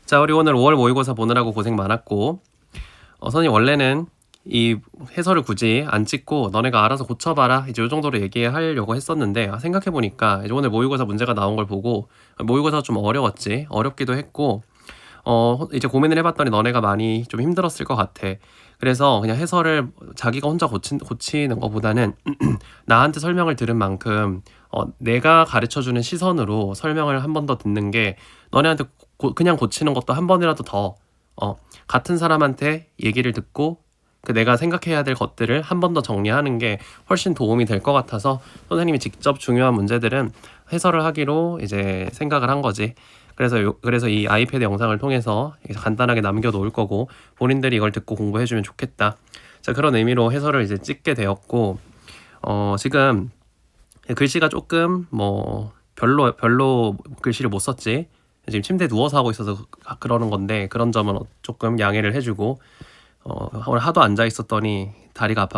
자, 우리 오늘 5월 모의고사 보느라고 고생 많았고, 선생님 원래는 이 해설을 굳이 안 찍고 너네가 알아서 고쳐봐라 이제 이 정도로 얘기하려고 했었는데, 생각해보니까 이제 오늘 모의고사 문제가 나온 걸 보고 모의고사가 좀 어려웠지, 어렵기도 했고, 이제 고민을 해봤더니 너네가 많이 좀 힘들었을 것 같아. 그래서 그냥 해설을 자기가 혼자 고치는 것보다는 나한테 설명을 들은 만큼 내가 가르쳐주는 시선으로 설명을 한 번 더 듣는 게, 너네한테 그냥 고치는 것도 한 번이라도 더 같은 사람한테 얘기를 듣고 그 내가 생각해야 될 것들을 한 번 더 정리하는 게 훨씬 도움이 될 것 같아서 선생님이 직접 중요한 문제들은 해설을 하기로 이제 생각을 한 거지. 그래서 이 아이패드 영상을 통해서 간단하게 남겨놓을 거고, 본인들이 이걸 듣고 공부해주면 좋겠다. 자, 그런 의미로 해설을 이제 찍게 되었고, 지금 글씨가 조금 별로 글씨를 못 썼지. 지금 침대에 누워서 하고 있어서 그러는 건데, 그런 점은 조금 양해를 해주고, 오늘 하도 앉아 있었더니 다리가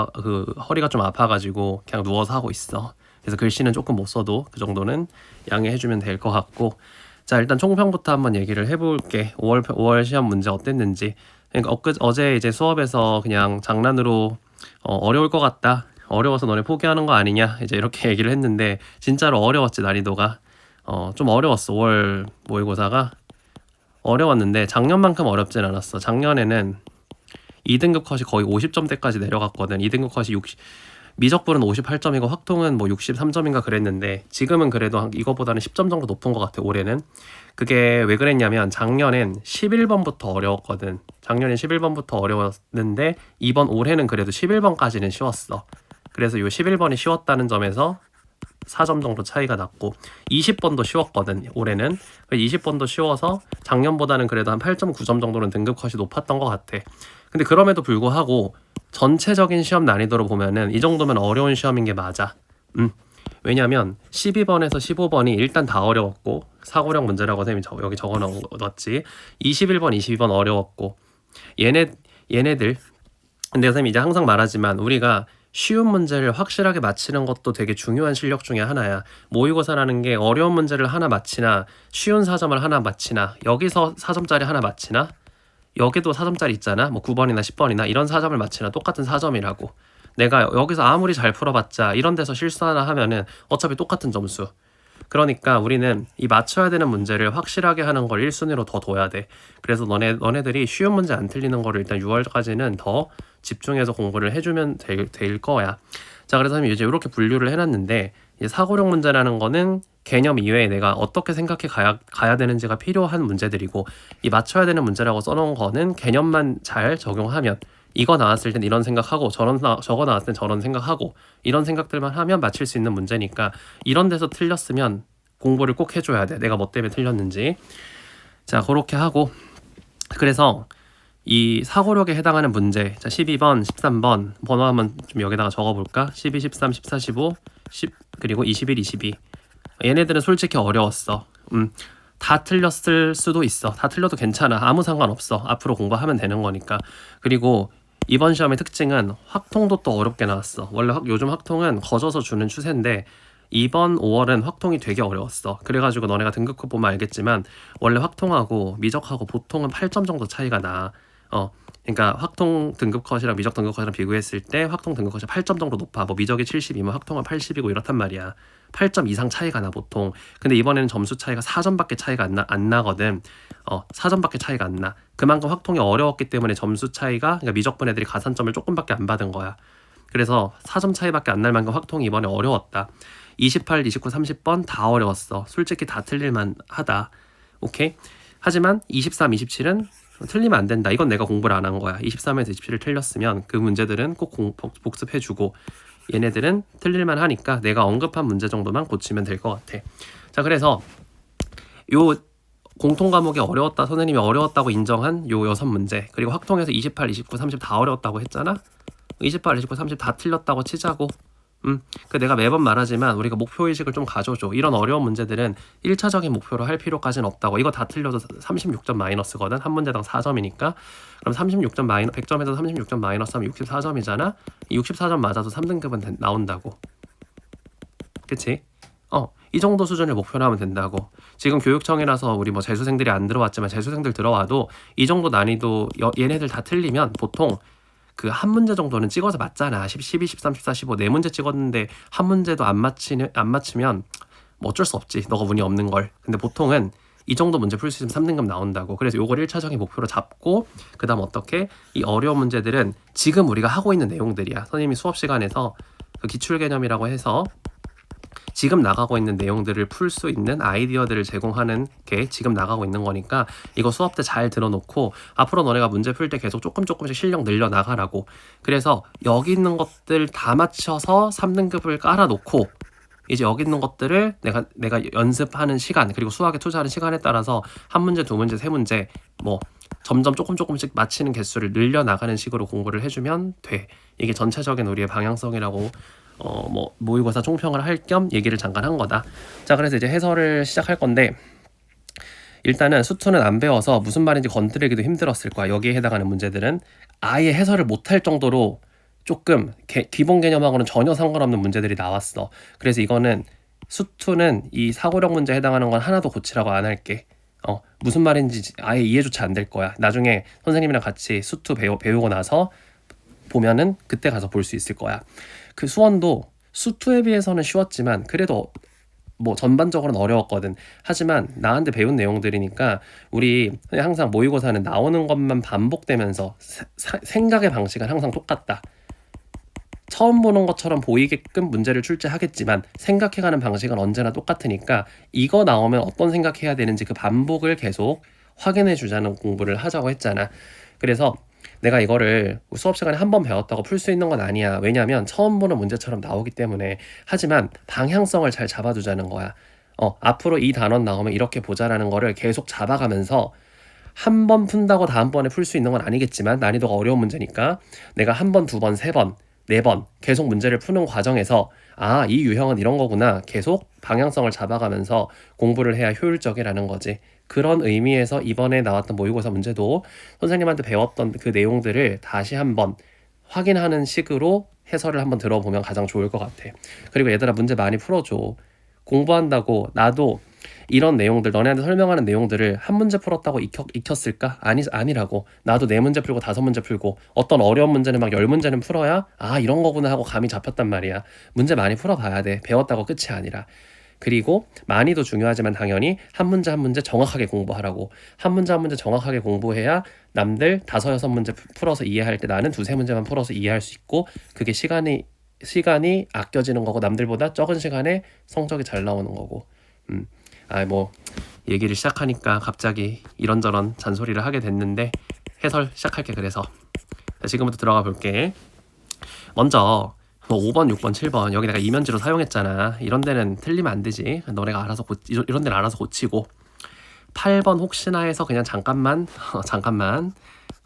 허리가 좀 아파가지고 그냥 누워서 하고 있어. 그래서 글씨는 조금 못 써도 그 정도는 양해해주면 될 것 같고, 자, 일단 총평부터 한번 얘기를 해볼게. 5월 시험 문제 어땠는지. 그러니까 어제 이제 수업에서 그냥 장난으로 어려울 것 같다, 어려워서 너네 포기하는 거 아니냐, 이제 이렇게 얘기를 했는데 진짜로 어려웠지. 난이도가 좀 어려웠어. 5월 모의고사가 어려웠는데 작년만큼 어렵진 않았어. 작년에는 2등급 컷이 거의 50점대까지 내려갔거든. 2등급 컷이 미적분은 58점이고 확통은 63점인가 그랬는데, 지금은 그래도 이거보다는 10점 정도 높은 것 같아. 올해는. 그게 왜 그랬냐면 작년엔 11번부터 어려웠거든. 작년엔 11번부터 어려웠는데 올해는 그래도 11번까지는 쉬웠어. 그래서 요 11번이 쉬웠다는 점에서 4점 정도 차이가 났고, 20번도 쉬웠거든 올해는. 20번도 쉬워서 작년보다는 그래도 한 8.9점 정도는 등급 컷이 높았던 것 같아. 근데 그럼에도 불구하고 전체적인 시험 난이도로 보면은 이 정도면 어려운 시험인 게 맞아. 왜냐면 12번에서 15번이 일단 다 어려웠고, 사고력 문제라고 선생님이 여기 적어놨지. 21번, 22번 어려웠고, 얘네들. 근데 선생님이 이제 항상 말하지만 우리가 쉬운 문제를 확실하게 맞히는 것도 되게 중요한 실력 중에 하나야. 모의고사라는 게 어려운 문제를 하나 맞히나, 쉬운 4점을 하나 맞히나, 여기서 4점짜리 하나 맞히나, 여기도 4점짜리 있잖아. 9번이나 10번이나 이런 4점을 맞히나 똑같은 4점이라고. 내가 여기서 아무리 잘 풀어봤자 이런 데서 실수 하나 하면은 어차피 똑같은 점수. 그러니까 우리는 이 맞춰야 되는 문제를 확실하게 하는 걸 1순위로 더 둬야 돼. 그래서 너네들이 쉬운 문제 안 틀리는 거를 일단 6월까지는 더 집중해서 공부를 해주면 될 거야. 자, 그래서 이제 이렇게 분류를 해놨는데, 이제 사고력 문제라는 거는 개념 이외에 내가 어떻게 생각해 가야 되는지가 필요한 문제들이고, 이 맞춰야 되는 문제라고 써놓은 거는 개념만 잘 적용하면, 이거 나왔을 땐 이런 생각하고 저거 나왔을 땐 저런 생각하고 이런 생각들만 하면 맞힐 수 있는 문제니까, 이런 데서 틀렸으면 공부를 꼭 해줘야 돼. 내가 뭐 때문에 틀렸는지. 자, 그렇게 하고, 그래서 이 사고력에 해당하는 문제, 자 12번, 13번 번호 한번 좀 여기다가 적어볼까? 12, 13, 14, 15, 10 그리고 21, 22. 얘네들은 솔직히 어려웠어. 다 틀렸을 수도 있어. 다 틀려도 괜찮아. 아무 상관없어. 앞으로 공부하면 되는 거니까. 그리고 이번 시험의 특징은 확통도 또 어렵게 나왔어. 원래 요즘 확통은 거져서 주는 추세인데 이번 5월은 확통이 되게 어려웠어. 그래가지고 너네가 등급컷 보면 알겠지만 원래 확통하고 미적하고 보통은 8점 정도 차이가 나. 그러니까 확통 등급컷이랑 미적 등급컷이랑 비교했을 때 확통 등급컷이 8점 정도 높아. 미적이 70이면 확통은 80이고 이렇단 말이야. 8점 이상 차이가 나 보통. 근데 이번에는 점수 차이가 4점밖에 차이가 안 나거든. 4점밖에 차이가 안 나. 그만큼 확통이 어려웠기 때문에 점수 차이가, 그러니까 미적분 애들이 가산점을 조금밖에 안 받은 거야. 그래서 4점 차이밖에 안 날 만큼 확통이 이번에 어려웠다. 28, 29, 30번 다 어려웠어. 솔직히 다 틀릴만 하다. 오케이? 하지만 23, 27은 틀리면 안 된다. 이건 내가 공부를 안 한 거야. 23에서 27을 틀렸으면 그 문제들은 꼭 복습해주고, 얘네들은 틀릴만 하니까 내가 언급한 문제 정도만 고치면 될 것 같아. 자, 그래서 요 공통 과목이 어려웠다, 선생님이 어려웠다고 인정한 요 6문제, 그리고 확통에서 28, 29, 30 다 어려웠다고 했잖아. 28, 29, 30 다 틀렸다고 치자고. 내가 매번 말하지만 우리가 목표의식을 좀 가져줘. 이런 어려운 문제들은 1차적인 목표로 할 필요까지는 없다고. 이거 다 틀려도 36점 마이너스거든. 한 문제당 4점이니까. 그럼 36점 100점에서 36점 마이너스하면 64점이잖아. 이 64점 맞아도 3등급은 나온다고. 그치? 이 정도 수준을 목표로 하면 된다고. 지금 교육청이라서 우리 뭐 재수생들이 안 들어왔지만 재수생들 들어와도 이 정도 난이도 얘네들 다 틀리면 보통 그 한 문제 정도는 찍어서 맞잖아. 12, 13, 14, 15 네 문제 찍었는데 한 문제도 안 맞히면 뭐 어쩔 수 없지. 너가 운이 없는 걸. 근데 보통은 이 정도 문제 풀 수 있으면 3등급 나온다고. 그래서 요걸 1차적인 목표로 잡고 그 다음 어떻게 이 어려운 문제들은 지금 우리가 하고 있는 내용들이야. 선생님이 수업 시간에서 그 기출 개념이라고 해서 지금 나가고 있는 내용들을 풀 수 있는 아이디어들을 제공하는 게 지금 나가고 있는 거니까 이거 수업 때 잘 들어놓고 앞으로 너네가 문제 풀 때 계속 조금씩 실력 늘려 나가라고. 그래서 여기 있는 것들 다 맞춰서 3등급을 깔아놓고 이제 여기 있는 것들을 내가 연습하는 시간 그리고 수학에 투자하는 시간에 따라서 한 문제, 두 문제, 세 문제 뭐 점점 조금씩 맞히는 개수를 늘려 나가는 식으로 공부를 해주면 돼. 이게 전체적인 우리의 방향성이라고 뭐 모의고사 총평을 할 겸 얘기를 잠깐 한 거다. 자, 그래서 이제 해설을 시작할 건데 일단은 수투는 안 배워서 무슨 말인지 건드리기도 힘들었을 거야. 여기에 해당하는 문제들은 아예 해설을 못할 정도로 조금 기본 개념하고는 전혀 상관없는 문제들이 나왔어. 그래서 이거는 수투는 이 사고력 문제 해당하는 건 하나도 고치라고 안 할게. 무슨 말인지 아예 이해조차 안 될 거야. 나중에 선생님이랑 같이 수투 배우고 나서 보면은 그때 가서 볼 수 있을 거야. 그 수원도 수투에 비해서는 쉬웠지만 그래도 뭐 전반적으로는 어려웠거든. 하지만 나한테 배운 내용들이니까 우리 항상 모의고사는 나오는 것만 반복되면서 생각의 방식은 항상 똑같다. 처음 보는 것처럼 보이게끔 문제를 출제하겠지만 생각해가는 방식은 언제나 똑같으니까 이거 나오면 어떤 생각해야 되는지 그 반복을 계속 확인해 주자는 공부를 하자고 했잖아. 그래서 내가 이거를 수업 시간에 한 번 배웠다고 풀 수 있는 건 아니야. 왜냐하면 처음 보는 문제처럼 나오기 때문에. 하지만 방향성을 잘 잡아두자는 거야. 앞으로 이 단원 나오면 이렇게 보자라는 거를 계속 잡아가면서 한 번 푼다고 다음번에 풀 수 있는 건 아니겠지만 난이도가 어려운 문제니까 내가 한 번, 두 번, 세 번, 네 번 계속 문제를 푸는 과정에서 이 유형은 이런 거구나. 계속 방향성을 잡아가면서 공부를 해야 효율적이라는 거지. 그런 의미에서 이번에 나왔던 모의고사 문제도 선생님한테 배웠던 그 내용들을 다시 한번 확인하는 식으로 해설을 한번 들어보면 가장 좋을 것 같아. 그리고 얘들아 문제 많이 풀어줘. 공부한다고 나도 이런 내용들 너네한테 설명하는 내용들을 한 문제 풀었다고 익혔을까? 아니라고. 나도 4문제 풀고 5문제 풀고 어떤 어려운 문제는 막 10문제는 풀어야 이런 거구나 하고 감이 잡혔단 말이야. 문제 많이 풀어봐야 돼. 배웠다고 끝이 아니라. 그리고 많이도 중요하지만 당연히 한 문제 한 문제 정확하게 공부하라고. 한 문제 한 문제 정확하게 공부해야 남들 5, 6문제 풀어서 이해할 때 나는 2, 3문제만 풀어서 이해할 수 있고 그게 시간이 아껴지는 거고 남들보다 적은 시간에 성적이 잘 나오는 거고. 뭐 얘기를 시작하니까 갑자기 이런저런 잔소리를 하게 됐는데 해설 시작할게. 그래서 지금부터 들어가 볼게. 먼저 뭐 5번, 6번, 7번 여기 내가 이면지로 사용했잖아. 이런 데는 틀리면 안 되지. 너네가 알아서 이런 데는 알아서 고치고 8번 혹시나 해서 그냥 잠깐만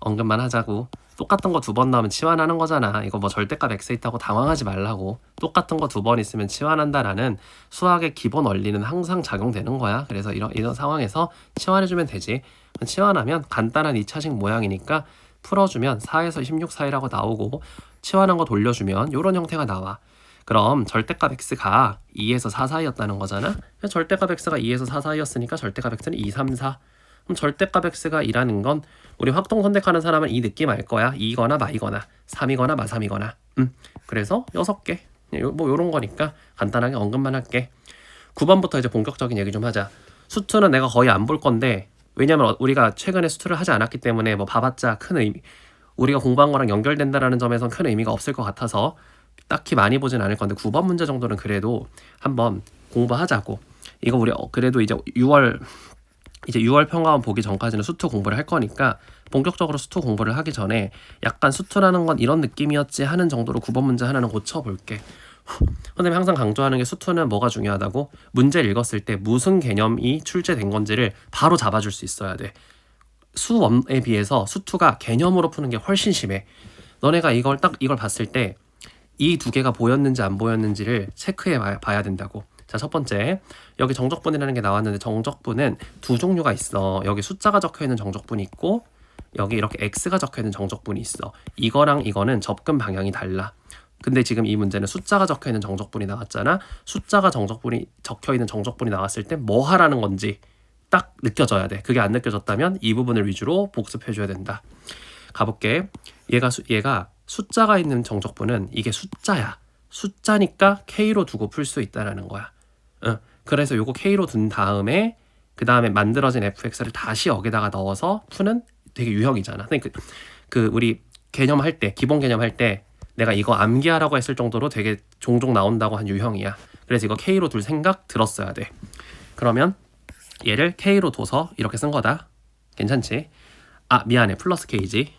언급만 하자고. 똑같은 거 2번 나오면 치환하는 거잖아. 이거 뭐 절대값 x 있다고 당황하지 말라고. 똑같은 거 2번 있으면 치환한다라는 수학의 기본 원리는 항상 작용되는 거야. 그래서 이런 상황에서 치환해주면 되지. 치환하면 간단한 2차식 모양이니까 풀어주면 4에서 16 사이라고 나오고 치환한 거 돌려주면 이런 형태가 나와. 그럼 절대값 x가 2에서 4 사이였다는 거잖아. 절대값 x가 2에서 4 사이였으니까 절대값 x는 2, 3, 4. 그럼 절대값 x가 2라는 건 우리 확통 선택하는 사람은 이 느낌 알 거야. 2거나 마이거나 3이거나 마3이거나. 그래서 6개. 뭐 요런 거니까 간단하게 언급만 할게. 9번부터 이제 본격적인 얘기 좀 하자. 수투는 내가 거의 안 볼 건데 왜냐면 우리가 최근에 수투를 하지 않았기 때문에 뭐 봐봤자 큰 의미 우리가 공부한 거랑 연결된다라는 점에선 큰 의미가 없을 것 같아서 딱히 많이 보진 않을 건데 9번 문제 정도는 그래도 한번 공부하자고. 이거 우리 그래도 이제 6월 평가원 보기 전까지는 수투 공부를 할 거니까 본격적으로 수투 공부를 하기 전에 약간 수투라는 건 이런 느낌이었지 하는 정도로 9번 문제 하나는 고쳐볼게. 선생님이 항상 강조하는 게 수투는 뭐가 중요하다고? 문제를 읽었을 때 무슨 개념이 출제된 건지를 바로 잡아줄 수 있어야 돼. 수원에 비해서 수투가 개념으로 푸는 게 훨씬 심해. 너네가 이걸 봤을 때 이 2개가 보였는지 안 보였는지를 체크해 봐야 된다고. 자, 첫 번째 여기 정적분이라는 게 나왔는데 정적분은 2종류가 있어. 여기 숫자가 적혀있는 정적분이 있고 여기 이렇게 x가 적혀있는 정적분이 있어. 이거랑 이거는 접근 방향이 달라. 근데 지금 이 문제는 숫자가 적혀있는 정적분이 나왔잖아. 숫자가 적혀있는 정적분이 나왔을 때 뭐 하라는 건지 딱 느껴져야 돼. 그게 안 느껴졌다면 이 부분을 위주로 복습해줘야 된다. 가볼게. 얘가 숫자가 있는 정적분은 이게 숫자야. 숫자니까 K로 두고 풀 수 있다라는 거야. 그래서 요거 K로 둔 다음에 그 다음에 만들어진 fx를 다시 여기다가 넣어서 푸는 되게 유형이잖아. 우리 개념 할 때, 기본 개념 할 때 내가 이거 암기하라고 했을 정도로 되게 종종 나온다고 한 유형이야. 그래서 이거 K로 둘 생각 들었어야 돼. 그러면 얘를 K로 둬서 이렇게 쓴 거다. 괜찮지? 아, 미안해. 플러스 K지.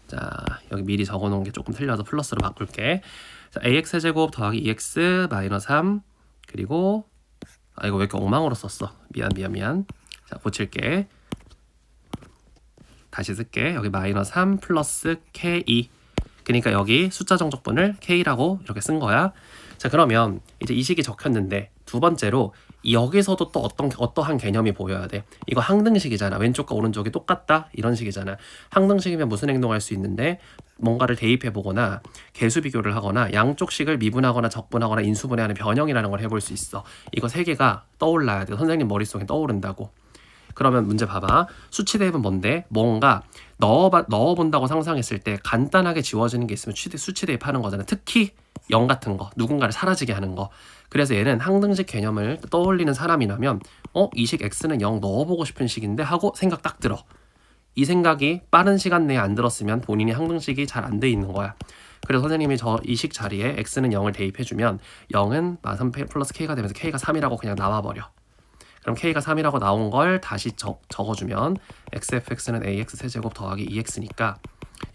자, 여기 미리 적어놓은 게 조금 틀려서 플러스로 바꿀게. 자, ax 세제곱 더하기 2x 마이너스 3 그리고 이거 왜 이렇게 엉망으로 썼어? 미안. 자, 고칠게. 다시 쓸게. 여기 마이너스 3 플러스 k2. 그러니까 여기 숫자 정적분을 k라고 이렇게 쓴 거야. 자, 그러면 이제 이 식이 적혔는데 두 번째로 여기서도 또 어떠한 개념이 보여야 돼. 이거 항등식이잖아. 왼쪽과 오른쪽이 똑같다 이런 식이잖아. 항등식이면 무슨 행동을 할 수 있는데 뭔가를 대입해 보거나 개수 비교를 하거나 양쪽 식을 미분하거나 적분하거나 인수분해하는 변형이라는 걸 해볼 수 있어. 이거 세 개가 떠올라야 돼. 선생님 머릿속에 떠오른다고. 그러면 문제 봐봐. 수치 대입은 뭔데? 뭔가 넣어본다고 상상했을 때 간단하게 지워지는 게 있으면 수치 대입하는 거잖아. 특히 0 같은 거, 누군가를 사라지게 하는 거. 그래서 얘는 항등식 개념을 떠올리는 사람이라면 이 식 x는 0 넣어보고 싶은 식인데 하고 생각 딱 들어. 이 생각이 빠른 시간 내에 안 들었으면 본인이 항등식이 잘 안 돼 있는 거야. 그래서 선생님이 이 식 자리에 x는 0을 대입해주면 0은 마삼 플러스 k가 되면서 k가 3이라고 그냥 나와버려. 그럼 k가 3이라고 나온 걸 다시 적어주면 xfx는 ax 세제곱 더하기 2x니까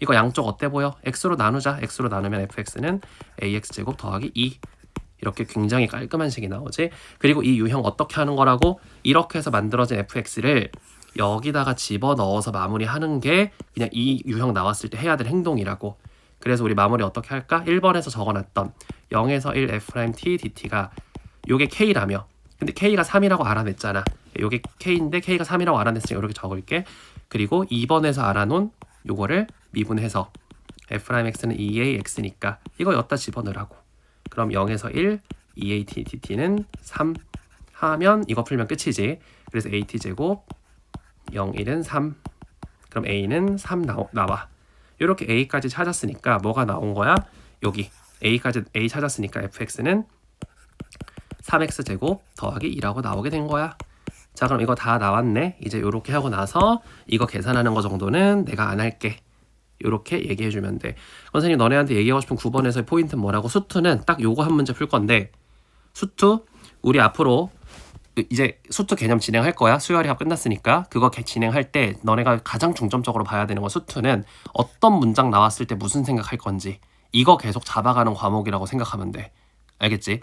이거 양쪽 어때 보여? x로 나누자. x로 나누면 fx는 ax 제곱 더하기 2 이렇게 굉장히 깔끔한 식이 나오지. 그리고 이 유형 어떻게 하는 거라고? 이렇게 해서 만들어진 fx를 여기다가 집어넣어서 마무리하는 게 그냥 이 유형 나왔을 때 해야 될 행동이라고. 그래서 우리 마무리 어떻게 할까? 1번에서 적어놨던 0에서 1 f't dt가 요게 k라며 근데 k가 3이라고 알아냈잖아. 요게 k인데 k가 3이라고 알아냈으니까 이렇게 적을게. 그리고 2번에서 알아놓은 요거를 미분해서 f'x는 2ax니까 이거 여기다 집어넣으라고. 그럼 0에서 1 2at dt는 3 하면 이거 풀면 끝이지. 그래서 at 제곱 0, 1은 3 그럼 a는 3 나와. 이렇게 a까지 찾았으니까 뭐가 나온 거야? 여기 A 찾았으니까 fx는 3x 제곱 더하기 2라고 나오게 된 거야. 자, 그럼 이거 다 나왔네. 이제 요렇게 하고 나서 이거 계산하는 거 정도는 내가 안 할게. 요렇게 얘기해주면 돼. 선생님 너네한테 얘기하고 싶은 9번에서의 포인트는 뭐라고? 수투는 딱 요거 한 문제 풀 건데 수투 우리 앞으로 이제 수투 개념 진행할 거야. 수열이 합 끝났으니까 그거 진행할 때 너네가 가장 중점적으로 봐야 되는 건 수투는 어떤 문장 나왔을 때 무슨 생각할 건지 이거 계속 잡아가는 과목이라고 생각하면 돼. 알겠지?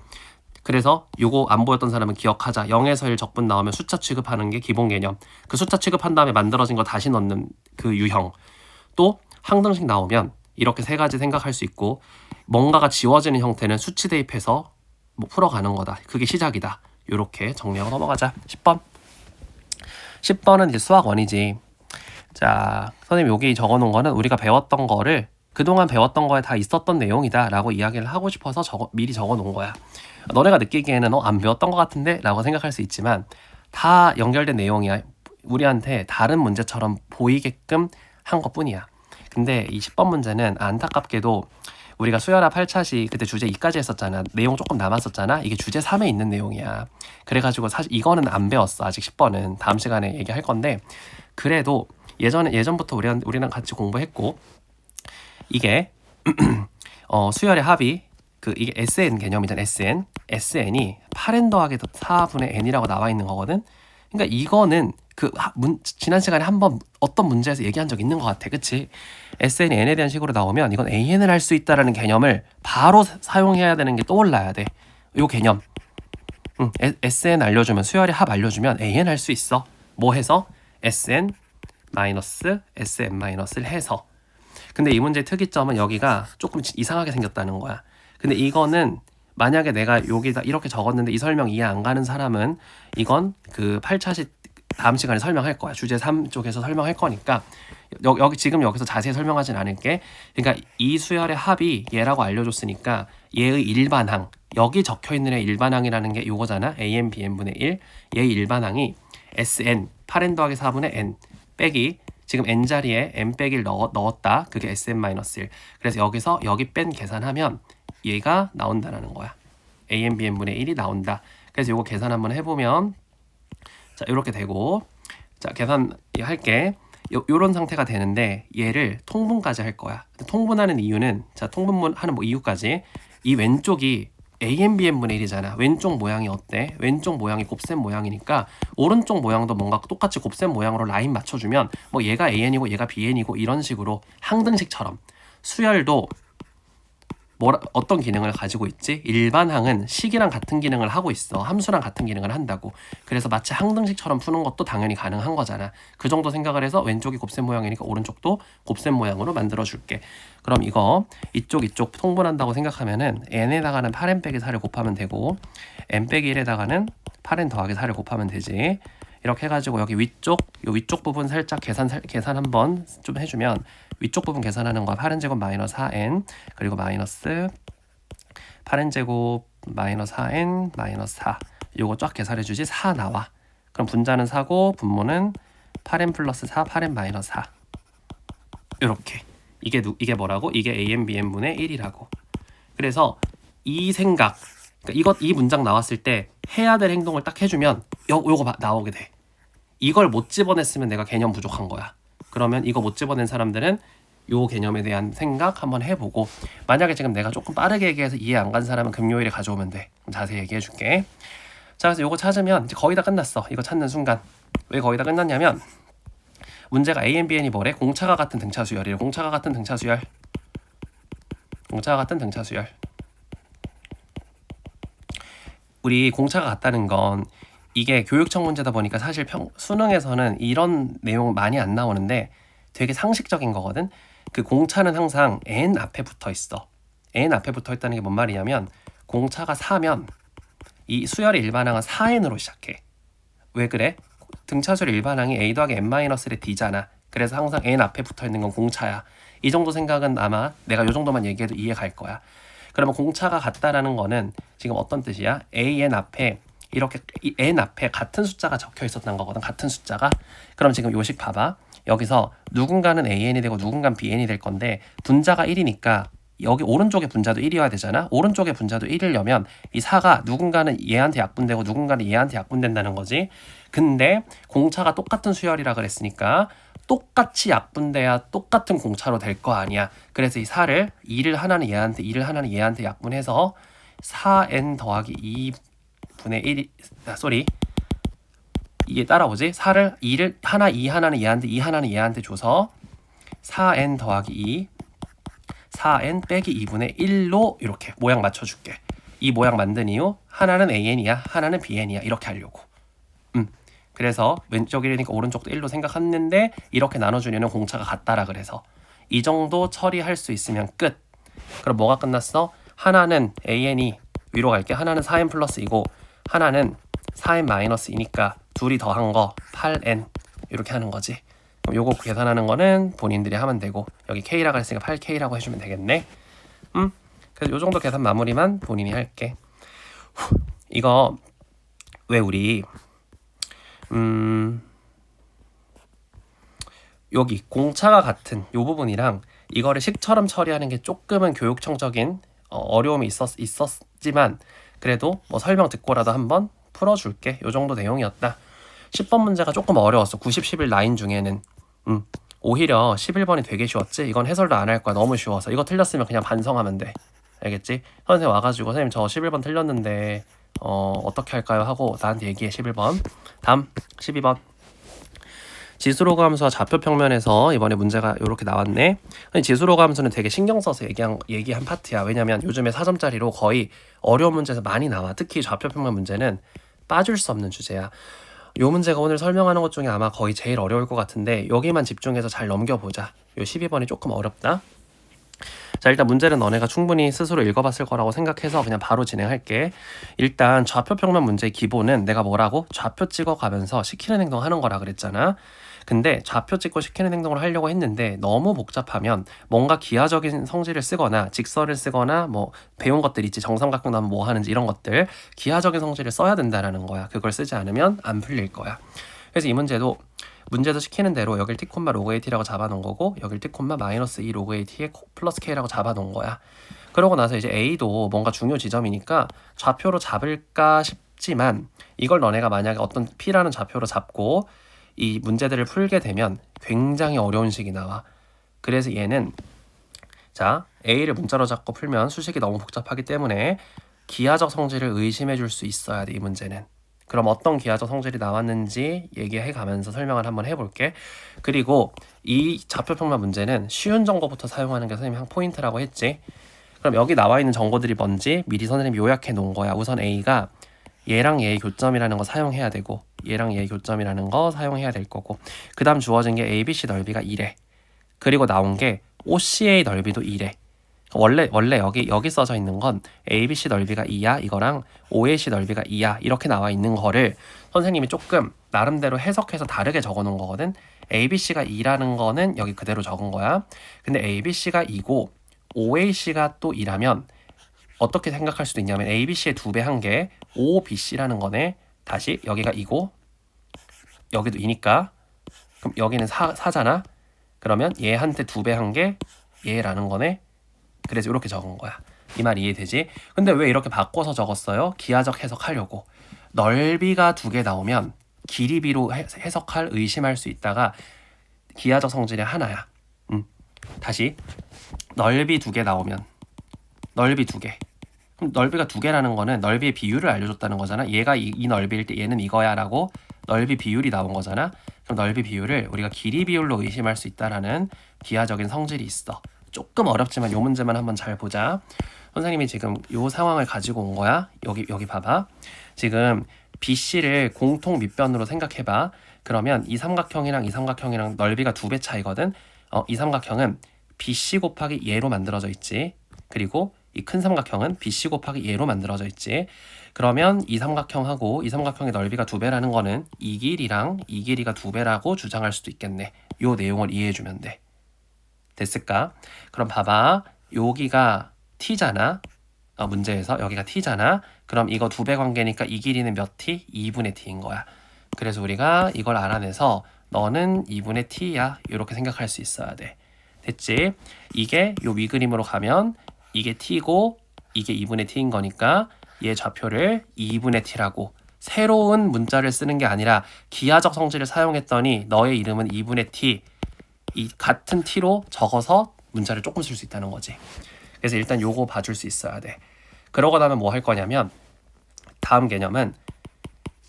그래서 요거 안 보였던 사람은 기억하자. 0에서 1 적분 나오면 숫자 취급하는 게 기본 개념. 그 숫자 취급한 다음에 만들어진 거 다시 넣는 그 유형. 또 항등식 나오면 이렇게 세 가지 생각할 수 있고 뭔가가 지워지는 형태는 수치 대입해서 뭐 풀어가는 거다. 그게 시작이다. 요렇게 정리하고 넘어가자. 10번. 10번은 이제 수학 원이지. 자, 선생님 여기 적어놓은 거는 우리가 배웠던 거를 그동안 배웠던 거에 다 있었던 내용이다 라고 이야기를 하고 싶어서 미리 적어놓은 거야. 너네가 느끼기에는 안 배웠던 것 같은데 라고 생각할 수 있지만 다 연결된 내용이야. 우리한테 다른 문제처럼 보이게끔 한 것뿐이야. 근데 이 10번 문제는 안타깝게도 우리가 수열합 8차시 그때 주제 2까지 했었잖아. 내용 조금 남았었잖아. 이게 주제 3에 있는 내용이야. 그래가지고 사실 이거는 안 배웠어. 아직 10번은 다음 시간에 얘기할 건데 그래도 예전부터 우리랑 같이 공부했고 이게 수열의 합이 이게 SN 개념이잖아. SN이 8n 더하기 4분의 n이라고 나와 있는 거거든. 그러니까 이거는 지난 시간에 한번 어떤 문제에서 얘기한 적 있는 것 같아. 그치? SN이 n에 대한 식으로 나오면 이건 AN을 할 수 있다라는 개념을 바로 사용해야 되는 게 떠올라야 돼. 요 개념. SN 알려주면 수열의 합 알려주면 AN 할 수 있어. 뭐 해서? SN 마이너스 SM 마이너스를 해서. 근데 이 문제의 특이점은 여기가 조금 이상하게 생겼다는 거야. 근데 이거는 만약에 내가 여기다 이렇게 적었는데 이 설명 이해 안 가는 사람은 이건 그 8차시 다음 시간에 설명할 거야. 주제 3 쪽에서 설명할 거니까 여기 지금 여기서 자세히 설명하진 않을게. 그러니까 이 수열의 합이 얘라고 알려줬으니까 얘의 일반항, 여기 적혀있는 애 일반항이라는 게 요거잖아. AN, BN분의 1. 얘의 일반항이 SN, 8N 더하기 4분의 N 빼기 지금 N 자리에 N 빼기를 넣었다. 그게 SN-1. 그래서 여기서 여기 뺀 계산하면 얘가 나온다라는 거야. AN, BN분의 1이 나온다. 그래서 요거 계산 한번 해보면 자 이렇게 되고, 자 계산 할게. 요런 상태가 되는데 얘를 통분까지 할 거야. 통분하는 이유는, 자 통분하는 뭐 이유까지, 이 왼쪽이 ANBN분의 1이잖아. 왼쪽 모양이 어때? 왼쪽 모양이 곱셈 모양이니까 오른쪽 모양도 뭔가 똑같이 곱셈 모양으로 라인 맞춰주면 뭐 얘가 AN이고 얘가 BN이고 이런 식으로 항등식처럼 수열도 어떤 기능을 가지고 있지? 일반항은 식이랑 같은 기능을 하고 있어. 함수랑 같은 기능을 한다고. 그래서 마치 항등식처럼 푸는 것도 당연히 가능한 거잖아. 그 정도 생각을 해서 왼쪽이 곱셈 모양이니까 오른쪽도 곱셈 모양으로 만들어 줄게. 그럼 이거 이쪽 통분한다고 생각하면은 n에다가는 8n 빼기 4를 곱하면 되고 n 빼기 1에다가는 8n 더하기 4를 곱하면 되지. 이렇게 해가지고 여기 위쪽 부분 살짝 계산 한번 좀 해주면, 위쪽 부분 계산하는 거야. 8n제곱 마이너스 4n 그리고 마이너스 8n제곱 마이너스 4n 마이너스 4, 요거 쫙 계산해주지. 4 나와. 그럼 분자는 4고 분모는 8n 플러스 4, 8n 마이너스 4. 요렇게. 이게 뭐라고? 이게 AN, BN분의 1이라고. 그래서 이 생각, 그러니까 이 문장 나왔을 때 해야 될 행동을 딱 해주면 요거 나오게 돼. 이걸 못 집어냈으면 내가 개념 부족한 거야. 그러면 이거 못 집어낸 사람들은 요 개념에 대한 생각 한번 해보고, 만약에 지금 내가 조금 빠르게 얘기해서 이해 안 간 사람은 금요일에 가져오면 돼. 자세히 얘기해 줄게. 자, 그래서 요거 찾으면 이제 거의 다 끝났어. 이거 찾는 순간. 왜 거의 다 끝났냐면 문제가 AN, BN이 뭐래? 공차가 같은 등차 수열이래. 공차가 같은 등차 수열. 우리 공차가 같다는 건 이게 교육청 문제다 보니까 사실 수능에서는 이런 내용 많이 안 나오는데 되게 상식적인 거거든. 그 공차는 항상 n 앞에 붙어 있어. n 앞에 붙어 있다는 게 뭔 말이냐면 공차가 4면 이 수열의 일반항은 4n으로 시작해. 왜 그래? 등차수열 일반항이 a 더하기 n-1의 d잖아. 그래서 항상 n 앞에 붙어 있는 건 공차야. 이 정도 생각은 아마 내가 요 정도만 얘기해도 이해 갈 거야. 그러면 공차가 같다라는 거는 지금 어떤 뜻이야? an 앞에 이렇게 n 앞에 같은 숫자가 적혀 있었던 거거든. 같은 숫자가. 그럼 지금 요식 봐봐. 여기서 누군가는 AN이 되고 누군가는 BN이 될 건데 분자가 1이니까 여기 오른쪽에 분자도 1이어야 되잖아. 오른쪽에 분자도 1이려면 이 4가 누군가는 얘한테 약분되고 누군가는 얘한테 약분된다는 거지. 근데 공차가 똑같은 수열이라 그랬으니까 똑같이 약분돼야 똑같은 공차로 될 거 아니야. 그래서 이 4를 2를 하나는 얘한테 2를 하나는 얘한테 약분해서 4n 더하기 2분의 1이 이게 따라오지? 4를 2를 하나 2 하나는 얘한테 2 하나는 얘한테 줘서 4n 더하기 2 4n 빼기 2분의 1로 이렇게 모양 맞춰줄게. 이 모양 만든 이유 하나는 AN이야 하나는 BN이야 이렇게 하려고. 그래서 왼쪽 1이니까 오른쪽도 1로 생각했는데 이렇게 나눠주려는 공차가 같다라 그래서 이 정도 처리할 수 있으면 끝. 그럼 뭐가 끝났어? 하나는 AN이 위로 갈게. 하나는 4n 플러스 2고 하나는 4n 마이너스 2니까 둘이 더한 거 8n 이렇게 하는 거지. 그럼 요거 계산하는 거는 본인들이 하면 되고 여기 K라고 했으니까 8K라고 해주면 되겠네. 그래서 요 정도 계산 마무리만 본인이 할게. 이거 왜 우리 여기 공차가 같은 요 부분이랑 이거를 식처럼 처리하는 게 조금은 교육청적인 어려움이 있었지만 그래도 뭐 설명 듣고라도 한번 풀어줄게. 요 정도 내용이었다. 10번 문제가 조금 어려웠어. 90, 11 라인 중에는 오히려 11번이 되게 쉬웠지. 이건 해설도 안 할 거야. 너무 쉬워서. 이거 틀렸으면 그냥 반성하면 돼. 알겠지? 선생님 와가지고 선생님 저 11번 틀렸는데 어떻게 할까요? 하고 나한테 얘기해. 11번. 다음 12번. 지수로그 함수와 좌표평면에서 이번에 문제가 이렇게 나왔네. 지수로그 함수는 되게 신경 써서 얘기한 파트야. 왜냐면 요즘에 4점짜리로 거의 어려운 문제에서 많이 나와. 특히 좌표평면 문제는 빠질 수 없는 주제야. 요 문제가 오늘 설명하는 것 중에 아마 거의 제일 어려울 것 같은데 여기만 집중해서 잘 넘겨보자. 요 12번이 조금 어렵다. 자, 일단 문제는 너네가 충분히 스스로 읽어봤을 거라고 생각해서 그냥 바로 진행할게. 일단 좌표평면 문제의 기본은 내가 뭐라고? 좌표 찍어가면서 시키는 행동 하는 거라 그랬잖아. 근데 좌표 찍고 시키는 행동을 하려고 했는데 너무 복잡하면 뭔가 기하적인 성질을 쓰거나 직선을 쓰거나 뭐 배운 것들 있지, 정삼각형 나면 뭐 하는지 이런 것들, 기하적인 성질을 써야 된다라는 거야. 그걸 쓰지 않으면 안 풀릴 거야. 그래서 이 문제도 시키는 대로 여길 t, 로그 AT라고 잡아놓은 거고, 여길 t, 마이너스 2 로그 AT에 플러스 K라고 잡아놓은 거야. 그러고 나서 이제 A도 뭔가 중요 지점이니까 좌표로 잡을까 싶지만, 이걸 너네가 만약에 어떤 P라는 좌표로 잡고 이 문제들을 풀게 되면 굉장히 어려운 식이 나와. 그래서 얘는, 자, A를 문자로 잡고 풀면 수식이 너무 복잡하기 때문에 기하적 성질을 의심해 줄 수 있어야 돼, 이 문제는. 그럼 어떤 기하적 성질이 나왔는지 얘기해 가면서 설명을 한번 해볼게. 그리고 이 좌표평면 문제는 쉬운 정보부터 사용하는 게 선생님이 한 포인트라고 했지. 그럼 여기 나와 있는 정보들이 뭔지 미리 선생님이 요약해 놓은 거야. 우선 A가 얘랑 얘의 교점이라는 거 사용해야 되고, 얘랑 얘의 교점이라는 거 사용해야 될 거고, 그 다음 주어진 게 ABC 넓이가 2래. 그리고 나온 게 OCA 넓이도 2래. 원래 여기 써져 있는 건 ABC 넓이가 2야 이거랑 OAC 넓이가 2야 이렇게 나와 있는 거를 선생님이 조금 나름대로 해석해서 다르게 적어 놓은 거거든. ABC가 2라는 거는 여기 그대로 적은 거야. 근데 ABC가 2고 OAC가 또 2라면 어떻게 생각할 수도 있냐면 ABC의 2배 한 게 OBC라는 거네. 다시 여기가 2고 여기도 2니까 그럼 여기는 4잖아. 그러면 얘한테 2배 한 게 얘라는 거네. 그래서 이렇게 적은 거야. 이 말 이해되지? 근데 왜 이렇게 바꿔서 적었어요? 기하적 해석하려고. 넓이가 2개 나오면 길이비로 해석할 의심할 수 있다가 기하적 성질이 하나야. 다시 넓이 2개 나오면 넓이 2개. 그럼 넓이가 2개라는 거는 넓이의 비율을 알려줬다는 거잖아. 얘가 이 넓이일 때 얘는 이거야 라고 넓이 비율이 나온 거잖아. 그럼 넓이 비율을 우리가 길이 비율로 의심할 수 있다라는 기하적인 성질이 있어. 조금 어렵지만 요 문제만 한번 잘 보자. 선생님이 지금 요 상황을 가지고 온 거야. 여기 봐봐. 지금 BC를 공통 밑변으로 생각해봐. 그러면 이 삼각형이랑 넓이가 2배 차이거든. 이 삼각형은 BC 곱하기 얘로 만들어져 있지. 그리고 이 큰 삼각형은 BC 곱하기 얘로 만들어져 있지. 그러면 이 삼각형하고 이 삼각형의 넓이가 2배라는 거는 이 길이랑 이 길이가 2배라고 주장할 수도 있겠네. 요 내용을 이해해주면 돼. 됐을까? 그럼 봐봐. 여기가 t잖아. 문제에서 여기가 t잖아. 그럼 이거 2배 관계니까 이 길이는 몇 t? 2분의 t인 거야. 그래서 우리가 이걸 알아내서 너는 2분의 t야. 이렇게 생각할 수 있어야 돼. 됐지? 이게 요 위그림으로 가면 이게 t고 이게 2분의 t인 거니까 얘 좌표를 2분의 t라고 새로운 문자를 쓰는 게 아니라 기하적 성질을 사용했더니 너의 이름은 2분의 t 이 같은 t로 적어서 문자를 조금 쓸 수 있다는 거지. 그래서 일단 요거 봐줄 수 있어야 돼. 그러고 나면 뭐 할 거냐면 다음 개념은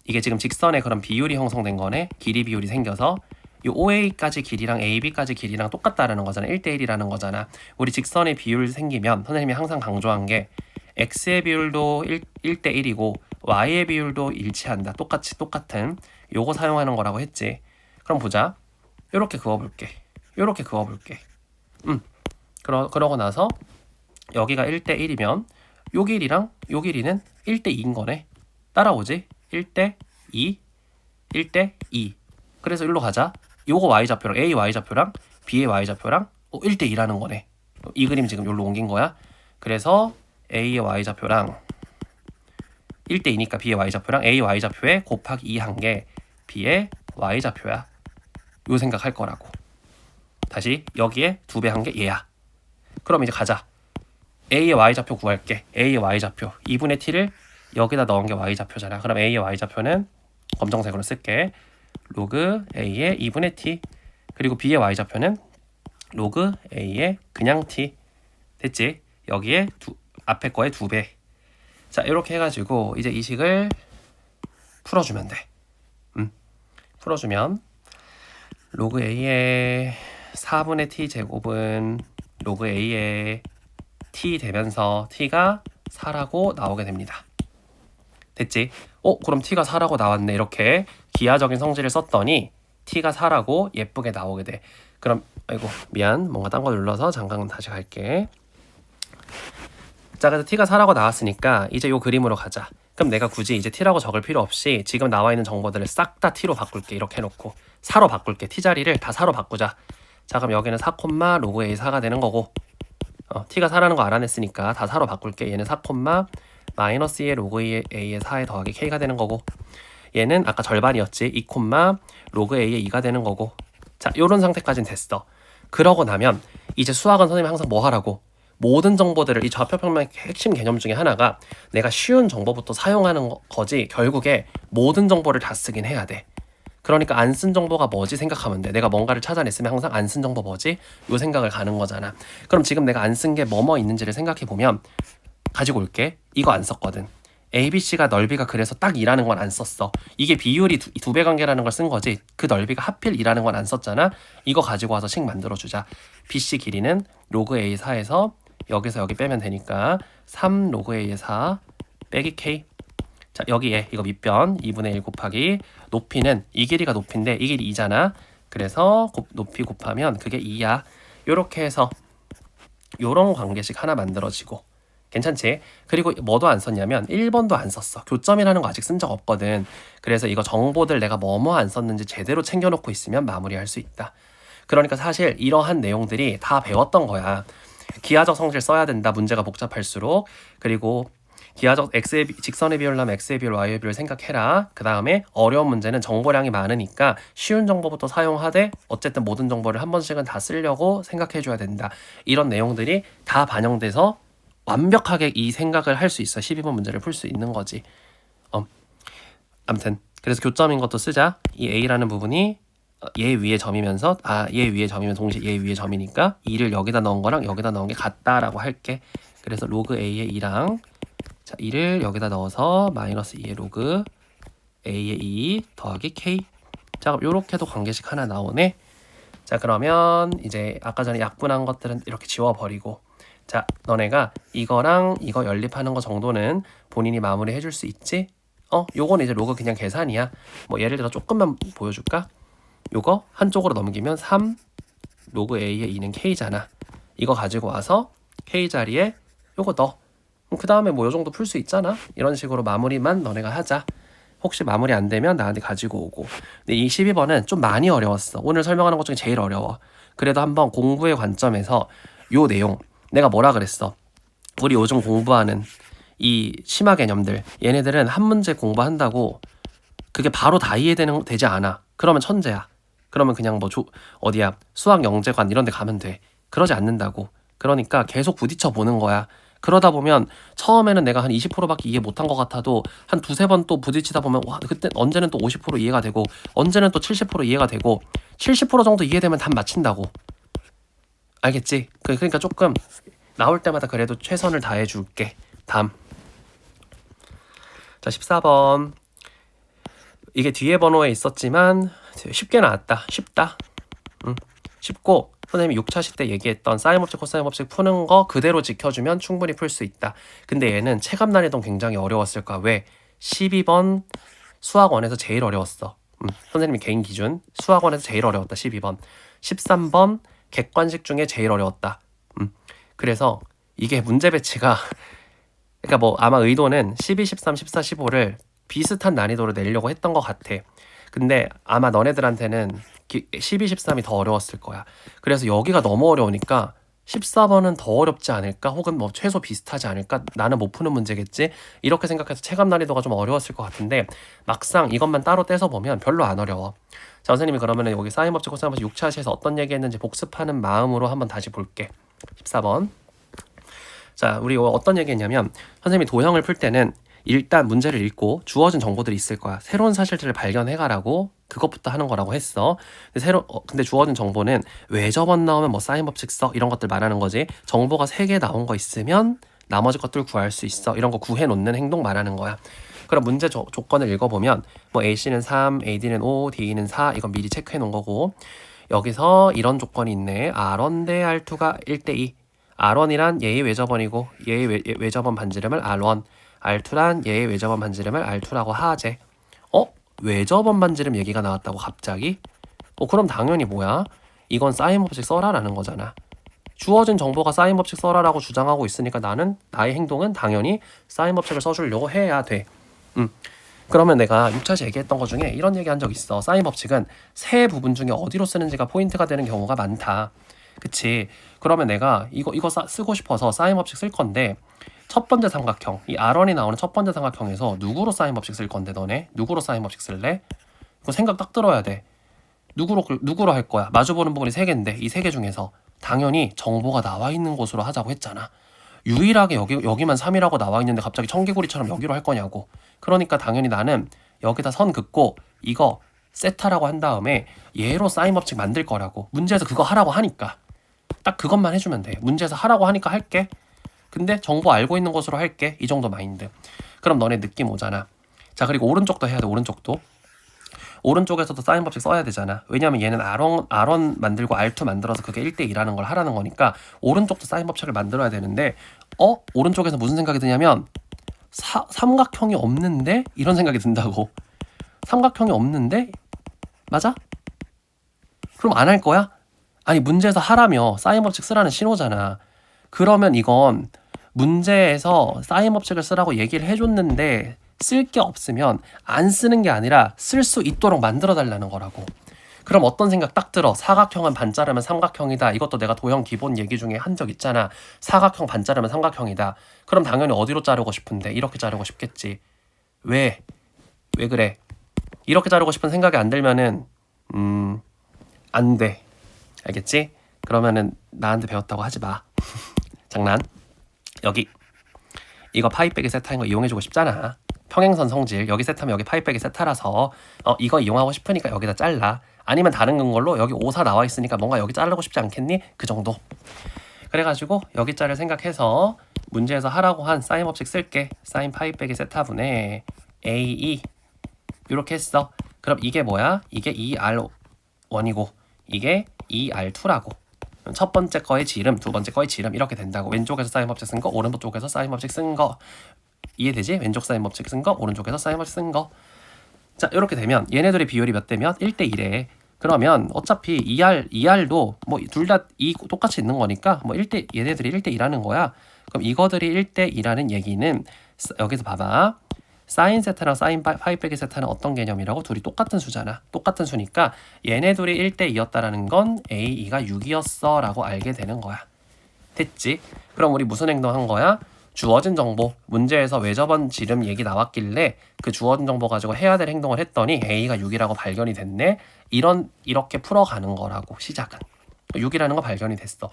이게 지금 직선의 그런 비율이 형성된 거네. 길이 비율이 생겨서 이 OA까지 길이랑 AB까지 길이랑 똑같다라는 거잖아. 1대1이라는 거잖아. 우리 직선의 비율 생기면 선생님이 항상 강조한 게 X의 비율도 1대1이고 Y의 비율도 일치한다. 똑같은 요거 사용하는 거라고 했지. 그럼 보자. 요렇게 그어볼게. 그러고 나서 여기가 1대1이면 요 길이랑 요 길이는 1대2인 거네. 따라오지? 1대2 1대2 그래서 일로 가자. 요거 y좌표랑 A y좌표랑 B의 y좌표랑 1대2라는 거네. 이 그림 지금 여기로 옮긴 거야. 그래서 A의 y좌표랑 1대2니까 B의 y좌표랑 A y좌표에 곱하기 2 한 게 B의 y좌표야. 요 생각할 거라고. 다시 여기에 2배 한 게 얘야. 그럼 이제 가자. A의 y좌표 구할게. A의 y좌표 2분의 t를 여기다 넣은 게 y좌표잖아. 그럼 A의 y좌표는 검정색으로 쓸게. 로그 A의 2분의 t. 그리고 B의 y좌표는 로그 A의 그냥 t. 됐지? 여기에 앞에 거에 2배. 자, 이렇게 해가지고 이제 이 식을 풀어주면 돼. 풀어주면 로그 A의 4분의 t 제곱은 로그 A의 t 되면서 t가 4라고 나오게 됩니다. 됐지? 그럼 t가 4라고 나왔네. 이렇게 기하적인 성질을 썼더니 t가 4라고 예쁘게 나오게 돼. 그럼 아이고 미안. 뭔가 딴 거 눌러서 잠깐 다시 갈게. 자, 그래서 t가 4라고 나왔으니까 이제 요 그림으로 가자. 그럼 내가 굳이 이제 t라고 적을 필요 없이 지금 나와 있는 정보들을 싹 다 t로 바꿀게. 이렇게 해놓고 4로 바꿀게. t 자리를 다 4로 바꾸자. 자, 그럼 여기는 4, 로그 a 4가 되는 거고, t가 4라는 거 알아냈으니까 다 4로 바꿀게. 얘는 4, 마이너스 2의 로그 a의 4에 더하기 k가 되는 거고, 얘는 아까 절반이었지. 2, 로그 a의 2가 되는 거고. 자, 요런 상태까지는 됐어. 그러고 나면 이제 수학은 선생님이 항상 뭐 하라고? 모든 정보들을, 이 좌표평면의 핵심 개념 중에 하나가 내가 쉬운 정보부터 사용하는 거지, 결국에 모든 정보를 다 쓰긴 해야 돼. 그러니까 안 쓴 정보가 뭐지 생각하면 돼. 내가 뭔가를 찾아냈으면 항상 안 쓴 정보 뭐지? 요 생각을 가는 거잖아. 그럼 지금 내가 안 쓴 게 뭐뭐 있는지를 생각해 보면 가지고 올게. 이거 안 썼거든. ABC가 넓이가 그래서 딱 2라는 건 안 썼어. 이게 비율이 두 배 관계라는 걸 쓴 거지. 그 넓이가 하필 2라는 건 안 썼잖아. 이거 가지고 와서 식 만들어주자. BC 길이는 로그 A 4에서 여기서 여기 빼면 되니까 3 로그 A의 4 빼기 K. 자, 여기에 이거 밑변 2분의 1 곱하기 높이는 이 길이가 높이인데 이 길이 2잖아. 그래서 높이 곱하면 그게 2야. 요렇게 해서 요런 관계식 하나 만들어지고, 괜찮지? 그리고 뭐도 안 썼냐면 1번도 안 썼어. 교점이라는 거 아직 쓴 적 없거든. 그래서 이거 정보들 내가 뭐뭐 안 썼는지 제대로 챙겨놓고 있으면 마무리할 수 있다. 그러니까 사실 이러한 내용들이 다 배웠던 거야. 기하적 성질 써야 된다. 문제가 복잡할수록. 그리고 기하적 직선의 비율 나면 x의 비율, y의 비율 생각해라. 그 다음에 어려운 문제는 정보량이 많으니까 쉬운 정보부터 사용하되 어쨌든 모든 정보를 한 번씩은 다 쓰려고 생각해줘야 된다. 이런 내용들이 다 반영돼서 완벽하게 이 생각을 할 수 있어. 12번 문제를 풀 수 있는 거지. 아무튼 그래서 교점인 것도 쓰자. 이 a라는 부분이 얘 위에 점이면서 얘 위에 점이면 동시에 얘 위에 점이니까 2를 여기다 넣은 거랑 여기다 넣은 게 같다라고 할게. 그래서 로그 a의 2랑 2를 여기다 넣어서 마이너스 2의 로그 a의 2 더하기 k. 자, 그럼 요렇게도 관계식 하나 나오네. 자, 그러면 이제 아까 전에 약분한 것들은 이렇게 지워버리고, 자, 너네가 이거랑 이거 연립하는 거 정도는 본인이 마무리 해줄 수 있지? 요거는 이제 로그 그냥 계산이야. 뭐 예를 들어 조금만 보여줄까? 요거 한쪽으로 넘기면 3 로그 a의 2는 k잖아. 이거 가지고 와서 k 자리에 요거 넣어. 그 다음에 뭐 요 정도 풀 수 있잖아. 이런 식으로 마무리만 너네가 하자. 혹시 마무리 안 되면 나한테 가지고 오고. 근데 이 12번은 좀 많이 어려웠어. 오늘 설명하는 것 중에 제일 어려워. 그래도 한번 공부의 관점에서 요 내용, 내가 뭐라 그랬어? 우리 요즘 공부하는 이 심화 개념들, 얘네들은 한 문제 공부한다고 그게 바로 다 되지 않아. 그러면 천재야. 그러면 그냥 뭐 어디야 수학 영재관 이런 데 가면 돼. 그러지 않는다고. 그러니까 계속 부딪혀 보는 거야. 그러다 보면 처음에는 내가 한 20%밖에 이해 못한 것 같아도 한 두세 번 또 부딪히다 보면 와, 그때 언제는 또 50% 이해가 되고 언제는 또 70% 이해가 되고 70% 정도 이해되면 답 맞힌다고. 알겠지? 그러니까 조금 나올 때마다 그래도 최선을 다해 줄게. 다음. 자, 14번. 이게 뒤에 번호에 있었지만 쉽게 나왔다. 쉽다. 쉽고 선생님이 6차시 때 얘기했던 사인 법칙, 코사인 법칙 푸는 거 그대로 지켜주면 충분히 풀 수 있다. 근데 얘는 체감 난이도 굉장히 어려웠을 거야. 왜? 12번 수학원에서 제일 어려웠어. 선생님이 개인 기준 수학원에서 제일 어려웠다. 12번. 13번 객관식 중에 제일 어려웠다. 그래서 이게 문제 배치가 그러니까 뭐 아마 의도는 12, 13, 14, 15를 비슷한 난이도로 내려고 했던 것 같아. 근데 아마 너네들한테는 12, 13이 더 어려웠을 거야. 그래서 여기가 너무 어려우니까 14번은 더 어렵지 않을까? 혹은 뭐 최소 비슷하지 않을까? 나는 못 푸는 문제겠지? 이렇게 생각해서 체감 난이도가 좀 어려웠을 것 같은데 막상 이것만 따로 떼서 보면 별로 안 어려워. 자, 선생님이 그러면 여기 사인 법칙, 코사인 법칙 6차시에서 어떤 얘기했는지 복습하는 마음으로 한번 다시 볼게. 14번. 자, 우리 어떤 얘기했냐면 선생님이 도형을 풀 때는 일단 문제를 읽고 주어진 정보들이 있을 거야. 새로운 사실들을 발견해가라고 그것부터 하는 거라고 했어. 근데 주어진 정보는 왜 저번 나오면 뭐 사인 법칙 써 이런 것들 말하는 거지. 정보가 3개 나온 거 있으면 나머지 것들 구할 수 있어. 이런 거 구해놓는 행동 말하는 거야. 그럼 문제 조건을 읽어보면 뭐 AC는 3, AD는 5, DE는 4 이건 미리 체크해 놓은 거고 여기서 이런 조건이 있네. R1 대 R2가 1대2. R1이란 얘의 외접원이고 얘의 외접원 반지름을 R1, R2란 얘의 외접원 반지름을 R2라고 하재. 외접원 반지름 얘기가 나왔다고 갑자기? 그럼 당연히 뭐야? 이건 사인 법칙 써라라는 거잖아. 주어진 정보가 쌓인 법칙 써라라고 주장하고 있으니까 나는 나의 행동은 당연히 쌓인 법칙을 써주려고 해야 돼. 그러면 내가 6차시 얘기했던 것 중에 이런 얘기 한 적 있어. 쌓인 법칙은 세 부분 중에 어디로 쓰는지가 포인트가 되는 경우가 많다. 그치? 그러면 내가 이거 쓰고 싶어서 쌓인 법칙 쓸 건데 첫 번째 삼각형, 이 R1이 나오는 첫 번째 삼각형에서 누구로 쌓인 법칙 쓸 건데 너네? 누구로 쌓인 법칙 쓸래? 이거 생각 딱 들어야 돼. 누구로 할 거야? 마주보는 부분이 세 개인데 이 세 개 중에서 당연히 정보가 나와 있는 곳으로 하자고 했잖아. 유일하게 여기만 3이라고 나와 있는데 갑자기 청개구리처럼 여기로 할 거냐고. 그러니까 당연히 나는 여기다 선 긋고 이거 세타라고 한 다음에 얘로 쌓인 법칙 만들 거라고. 문제에서 그거 하라고 하니까 딱 그것만 해주면 돼. 문제에서 하라고 하니까 할게. 근데 정보 알고 있는 곳으로 할게. 이 정도 마인드. 그럼 너네 느낌 오잖아. 자, 그리고 오른쪽도 해야 돼. 오른쪽에서도 쌓인 법칙 써야 되잖아. 왜냐면 얘는 R1 만들고 R2 만들어서 그게 1대2라는 걸 하라는 거니까 오른쪽도 쌓인 법칙을 만들어야 되는데 오른쪽에서 무슨 생각이 드냐면 삼각형이 없는데? 이런 생각이 든다고. 삼각형이 없는데? 맞아? 그럼 안 할 거야? 아니 문제에서 하라며 쌓인 법칙 쓰라는 신호잖아. 그러면 이건 문제에서 쌓인 법칙을 쓰라고 얘기를 해줬는데 쓸 게 없으면 안 쓰는 게 아니라 쓸 수 있도록 만들어 달라는 거라고. 그럼 어떤 생각 딱 들어. 사각형은 반 자르면 삼각형이다. 이것도 내가 도형 기본 얘기 중에 한 적 있잖아. 사각형 반 자르면 삼각형이다. 그럼 당연히 어디로 자르고 싶은데? 이렇게 자르고 싶겠지. 왜 그래? 이렇게 자르고 싶은 생각이 안 들면은 안 돼. 알겠지? 그러면은 나한테 배웠다고 하지 마. 장난. 여기 이거 파이 빼기 세타인 거 이용해주고 싶잖아. 평행선 성질 여기 세타면 여기 파이 빼기 세타라서 이거 이용하고 싶으니까 여기다 잘라. 아니면 다른 근걸로 여기 5, 4 나와 있으니까 뭔가 여기 자르고 싶지 않겠니? 그 정도. 그래가지고 여기 자를 생각해서 문제에서 하라고 한 사인 법칙 쓸게. 사인 파이 빼기 세타분의 AE 이렇게 했어. 그럼 이게 뭐야? 이게 2R1이고 이게 2R2라고. 첫 번째 거의 지름, 두 번째 거의 지름 이렇게 된다고. 왼쪽에서 사인 법칙 쓴 거, 오른쪽에서 사인 법칙 쓴 거. 이해되지? 왼쪽 사인 법칙 쓴 거, 오른쪽에서 사인 법칙 쓴 거. 자, 이렇게 되면 얘네들의 비율이 몇 대면? 1대1에. 그러면 어차피 2R도 뭐 둘 다 똑같이 있는 거니까 뭐 얘네들이 1대2라는 거야. 그럼 이거들이 1대2라는 얘기는 여기서 봐봐. 사인 세타랑 사인 파이 빼기 세타는 어떤 개념이라고? 둘이 똑같은 수잖아. 똑같은 수니까 얘네들이 1대2였다라는 건 A2가 6이었어 라고 알게 되는 거야. 됐지? 그럼 우리 무슨 행동한 거야? 주어진 정보, 문제에서 왜 저번 지름 얘기 나왔길래 그 주어진 정보 가지고 해야 될 행동을 했더니 A가 6이라고 발견이 됐네? 이렇게 풀어가는 거라고, 시작은. 6이라는 거 발견이 됐어.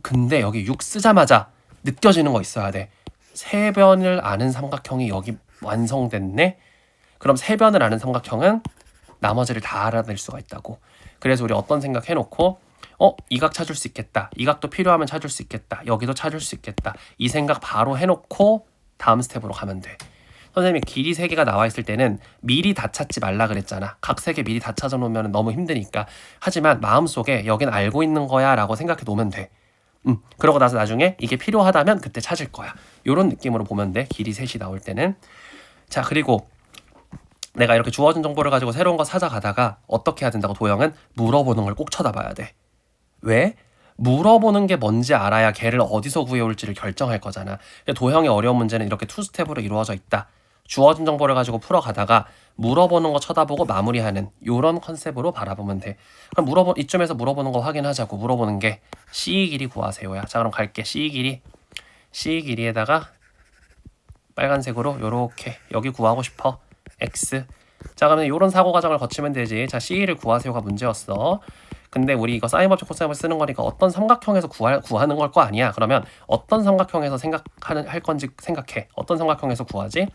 근데 여기 6 쓰자마자 느껴지는 거 있어야 돼. 세변을 아는 삼각형이 여기 완성됐네? 그럼 세변을 아는 삼각형은 나머지를 다 알아낼 수가 있다고. 그래서 우리 어떤 생각 해놓고 이 각 찾을 수 있겠다. 이 각도 필요하면 찾을 수 있겠다. 여기도 찾을 수 있겠다. 이 생각 바로 해놓고 다음 스텝으로 가면 돼. 선생님이 길이 3개가 나와 있을 때는 미리 다 찾지 말라 그랬잖아. 각 3개 미리 다 찾아놓으면 너무 힘드니까. 하지만 마음속에 여긴 알고 있는 거야 라고 생각해 놓으면 돼. 그러고 나서 나중에 이게 필요하다면 그때 찾을 거야. 요런 느낌으로 보면 돼. 길이 3이 나올 때는. 자, 그리고 내가 이렇게 주어진 정보를 가지고 새로운 거 찾아가다가 어떻게 해야 된다고? 도형은 물어보는 걸 꼭 쳐다봐야 돼. 왜? 물어보는 게 뭔지 알아야 걔를 어디서 구해올지를 결정할 거잖아. 도형의 어려운 문제는 이렇게 투스텝으로 이루어져 있다. 주어진 정보를 가지고 풀어가다가 물어보는 거 쳐다보고 마무리하는 요런 컨셉으로 바라보면 돼. 그럼 이쯤에서 물어보는 거 확인하자고. 물어보는 게 C 길이 구하세요야. 자, 그럼 갈게. C 길이에다가 빨간색으로 요렇게 여기 구하고 싶어. X. 자, 그러면 요런 사고 과정을 거치면 되지. 자, C를 구하세요가 문제였어. 근데 우리 이거 사인 법칙 코사인을 쓰는 거니까 어떤 삼각형에서 구하는 걸 거 아니야. 그러면 어떤 삼각형에서 할 건지 생각해. 어떤 삼각형에서 구하지?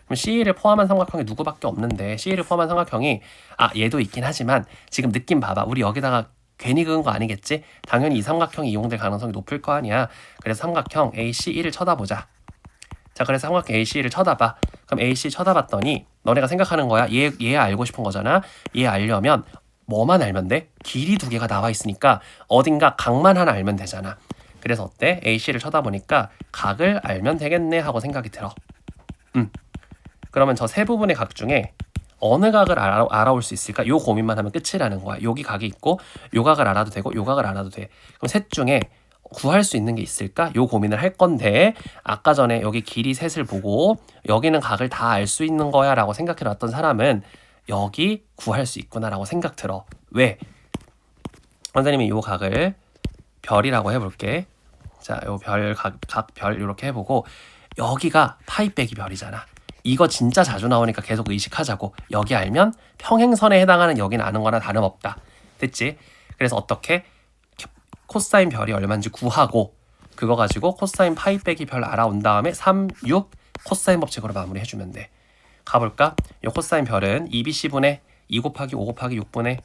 그럼 C를 포함한 삼각형이 누구밖에 없는데 C를 포함한 삼각형이 얘도 있긴 하지만 지금 느낌 봐봐. 우리 여기다가 괜히 그은 거 아니겠지? 당연히 이 삼각형이 이용될 가능성이 높을 거 아니야. 그래서 삼각형 ACE를 쳐다보자. 자, 그래서 삼각형 AC를 쳐다봐. 그럼 AC 쳐다봤더니 너네가 생각하는 거야. 얘 알고 싶은 거잖아. 얘 알려면 뭐만 알면 돼? 길이 2개가 나와 있으니까 어딘가 각만 하나 알면 되잖아. 그래서 어때? AC를 쳐다보니까 각을 알면 되겠네 하고 생각이 들어. 그러면 저 세 부분의 각 중에 어느 각을 알아올 수 있을까? 요 고민만 하면 끝이라는 거야. 여기 각이 있고 요 각을 알아도 되고 요 각을 알아도 돼. 그럼 셋 중에 구할 수 있는 게 있을까? 요 고민을 할 건데 아까 전에 여기 길이 셋을 보고 여기는 각을 다 알 수 있는 거야 라고 생각해 놨던 사람은 여기 구할 수 있구나 라고 생각 들어. 왜? 선생님이 요 각을 별이라고 해볼게. 자, 요 별, 각 별 이렇게 해보고 여기가 파이 빼기 별이잖아. 이거 진짜 자주 나오니까 계속 의식하자고. 여기 알면 평행선에 해당하는 여기는 아는 거나 다름없다. 됐지? 그래서 어떻게? 코사인 별이 얼마인지 구하고 그거 가지고 코사인 파이 빼기 별 알아온 다음에 3, 6 코사인 법칙으로 마무리해주면 돼. 가볼까? 이 코사인 별은 2bc분의 2 곱하기 5 곱하기 6분의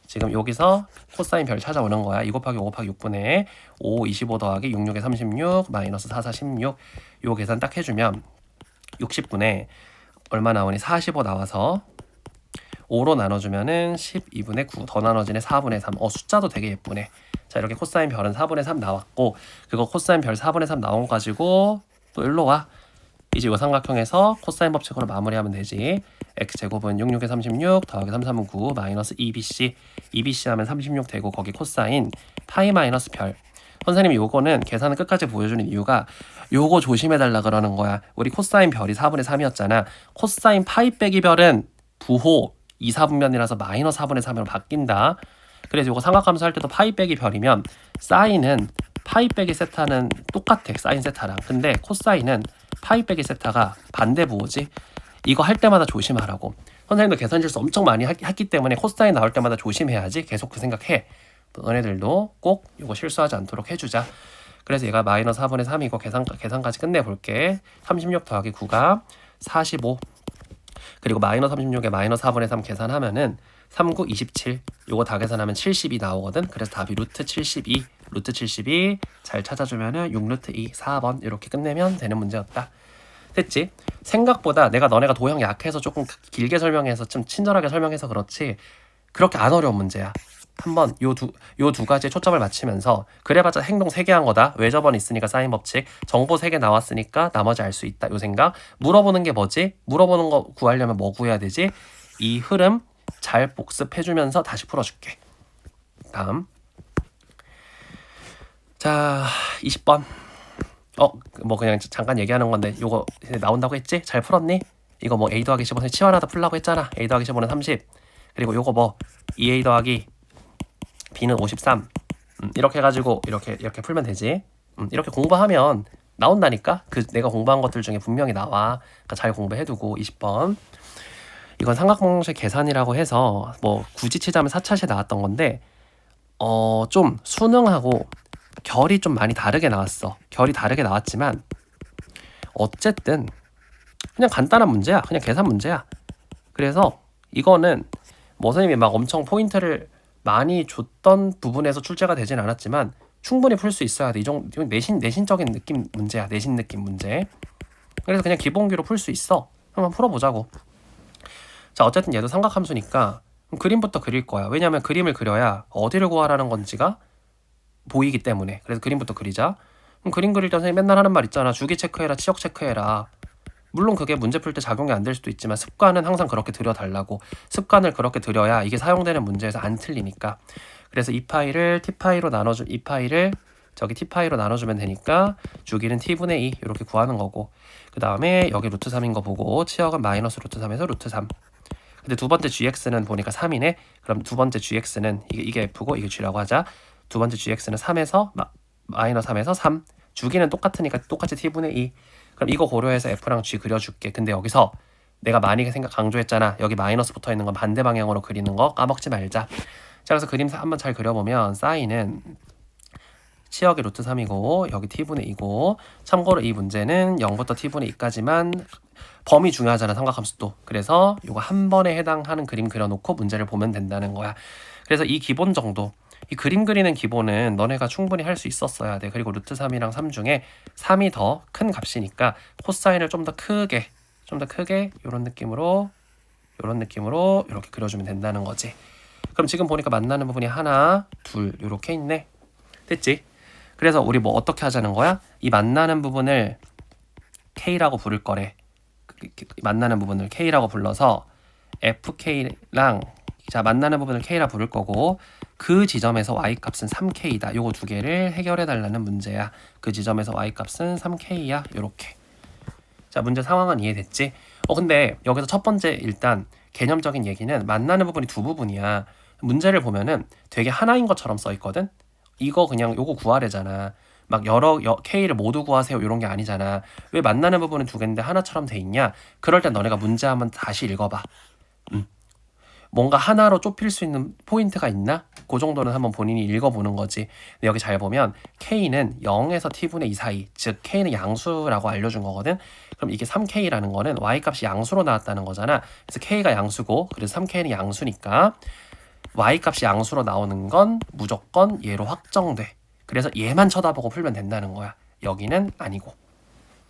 지금 여기서 코사인 별 찾아오는 거야. 2 곱하기 5 곱하기 6분의 5, 25 더하기 6, 6에 36 마이너스 4, 4, 16 요 계산 딱 해주면 60분의 얼마 나오니? 45 나와서 5로 나눠주면은 12분의 9 더 나눠지네 4분의 3. 숫자도 되게 예쁘네. 자, 이렇게 코사인 별은 4분의 3 나왔고 그거 코사인 별 4분의 3 나온 거 가지고 또 일로 와. 이제 이 삼각형에서 코사인 법칙으로 마무리하면 되지. x제곱은 6, 6에 36 더하기 3, 3은 9 마이너스 2bc 2bc 하면 36 되고 거기 코사인 파이 마이너스 별. 선생님이 요거는 계산을 끝까지 보여주는 이유가 요거 조심해달라 그러는 거야. 우리 코사인 별이 4분의 3이었잖아. 코사인 파이 빼기 별은 부호 2, 4분면이라서 마이너스 4분의 3으로 바뀐다. 그래서 이거 삼각함수 할 때도 파이 빼기 별이면 사인은 파이 빼기 세타는 똑같아. 사인 세타랑. 근데 코사인은 파이 빼기 세타가 반대 부호지. 이거 할 때마다 조심하라고. 선생님도 계산 실수 엄청 많이 했기 때문에 코사인 나올 때마다 조심해야지. 계속 그 생각해. 너네들도 꼭 이거 실수하지 않도록 해주자. 그래서 얘가 마이너스 4분의 3이고 계산까지 끝내볼게. 36 더하기 9가 45 그리고 마이너스 36에 마이너스 4분의 3 계산하면은 3, 9, 27 요거 다 계산하면 72 나오거든. 그래서 답이 루트 72 루트 72 잘 찾아주면은 6 루트 2 4번 이렇게 끝내면 되는 문제였다. 됐지? 생각보다 내가 너네가 도형 약해서 조금 길게 설명해서 좀 친절하게 설명해서 그렇지 그렇게 안 어려운 문제야. 한번 요 두 가지에 초점을 맞추면서 그래봤자 행동 3개 한 거다. 왜 저번 있으니까 사인 법칙. 정보 3개 나왔으니까 나머지 알 수 있다. 요 생각. 물어보는 게 뭐지? 물어보는 거 구하려면 뭐 구해야 되지? 이 흐름 잘 복습해주면서 다시 풀어줄게. 다음. 자, 20번. 뭐 그냥 잠깐 얘기하는 건데 요거 나온다고 했지? 잘 풀었니? 이거 뭐 a 더하기 15는 치환하다 풀라고 했잖아. a 더하기 15는 30. 그리고 요거 뭐 2a 더하기 b는 53. 이렇게 해가지고 이렇게 풀면 되지. 이렇게 공부하면 나온다니까. 그 내가 공부한 것들 중에 분명히 나와. 그러니까 잘 공부해두고. 20번. 이건 삼각방정식 계산이라고 해서 뭐 굳이 치자면 4차시에 나왔던 건데 좀 수능하고 결이 좀 많이 다르게 나왔어. 결이 다르게 나왔지만 어쨌든 그냥 간단한 문제야. 그냥 계산 문제야. 그래서 이거는 뭐 선생님이 막 엄청 포인트를 많이 줬던 부분에서 출제가 되진 않았지만 충분히 풀 수 있어야 돼. 이 정도 내신적인 느낌 문제야. 내신 느낌 문제. 그래서 그냥 기본기로 풀 수 있어. 한번 풀어보자고. 자, 어쨌든 얘도 삼각함수니까 그림부터 그릴 거야. 왜냐면 그림을 그려야 어디를 구하라는 건지가 보이기 때문에. 그래서 그림부터 그리자. 그럼 그림 그릴 때 선생님 맨날 하는 말 있잖아. 주기 체크해라, 치역 체크해라. 물론 그게 문제 풀 때 작용이 안 될 수도 있지만 습관은 항상 그렇게 들여달라고. 습관을 그렇게 들여야 이게 사용되는 문제에서 안 틀리니까. 그래서 이 파이를 t파이로 이 파이를 저기 t파이로 나눠주면 되니까 주기는 t분의 2 이렇게 구하는 거고. 그 다음에 여기 루트 3인 거 보고 치역은 마이너스 루트 3에서 루트 3. 근데 두 번째 gx는 보니까 3이네. 그럼 두 번째 gx는 이게 f고 이게 g라고 하자. 두 번째 gx는 3에서 마이너스 3에서 3. 주기는 똑같으니까 똑같이 t분의 2. 그럼 이거 고려해서 f랑 g 그려줄게. 근데 여기서 내가 많이 강조했잖아. 여기 마이너스 붙어 있는 건 반대 방향으로 그리는 거 까먹지 말자. 자, 그래서 그림 한번 잘 그려보면 사인은 치역이 루트 3이고 여기 t분의 2고 참고로 이 문제는 0부터 t분의 2까지만 범위 중요하잖아. 삼각함수도. 그래서 이거 한 번에 해당하는 그림 그려놓고 문제를 보면 된다는 거야. 그래서 이 기본 정도 이 그림 그리는 기본은 너네가 충분히 할 수 있었어야 돼. 그리고 루트 3이랑 3 중에 3이 더 큰 값이니까 코사인을 좀 더 크게 이런 느낌으로 이렇게 그려주면 된다는 거지. 그럼 지금 보니까 만나는 부분이 하나, 둘 이렇게 있네. 됐지? 그래서 우리 뭐 어떻게 하자는 거야? 이 만나는 부분을 K라고 부를 거래. 만나는 부분을 K라고 불러서 FK랑 자 만나는 부분을 K라 부를 거고 그 지점에서 y값은 3k다. 요거 두 개를 해결해 달라는 문제야. 그 지점에서 y값은 3k야. 요렇게. 자, 문제 상황은 이해됐지? 근데 여기서 첫 번째 일단 개념적인 얘기는 만나는 부분이 두 부분이야. 문제를 보면은 되게 하나인 것처럼 써 있거든? 이거 그냥 요거 구하래잖아. 막 K를 모두 구하세요 이런 게 아니잖아. 왜 만나는 부분은 두 개인데 하나처럼 돼 있냐? 그럴 땐 너네가 문제 한번 다시 읽어봐. 뭔가 하나로 좁힐 수 있는 포인트가 있나? 그 정도는 한번 본인이 읽어보는 거지. 근데 여기 잘 보면 K는 0에서 T분의 2 사이, 즉 K는 양수라고 알려준 거거든. 그럼 이게 3K라는 거는 Y값이 양수로 나왔다는 거잖아. 그래서 K가 양수고 그래서 3K는 양수니까 Y값이 양수로 나오는 건 무조건 얘로 확정돼. 그래서 얘만 쳐다보고 풀면 된다는 거야. 여기는 아니고.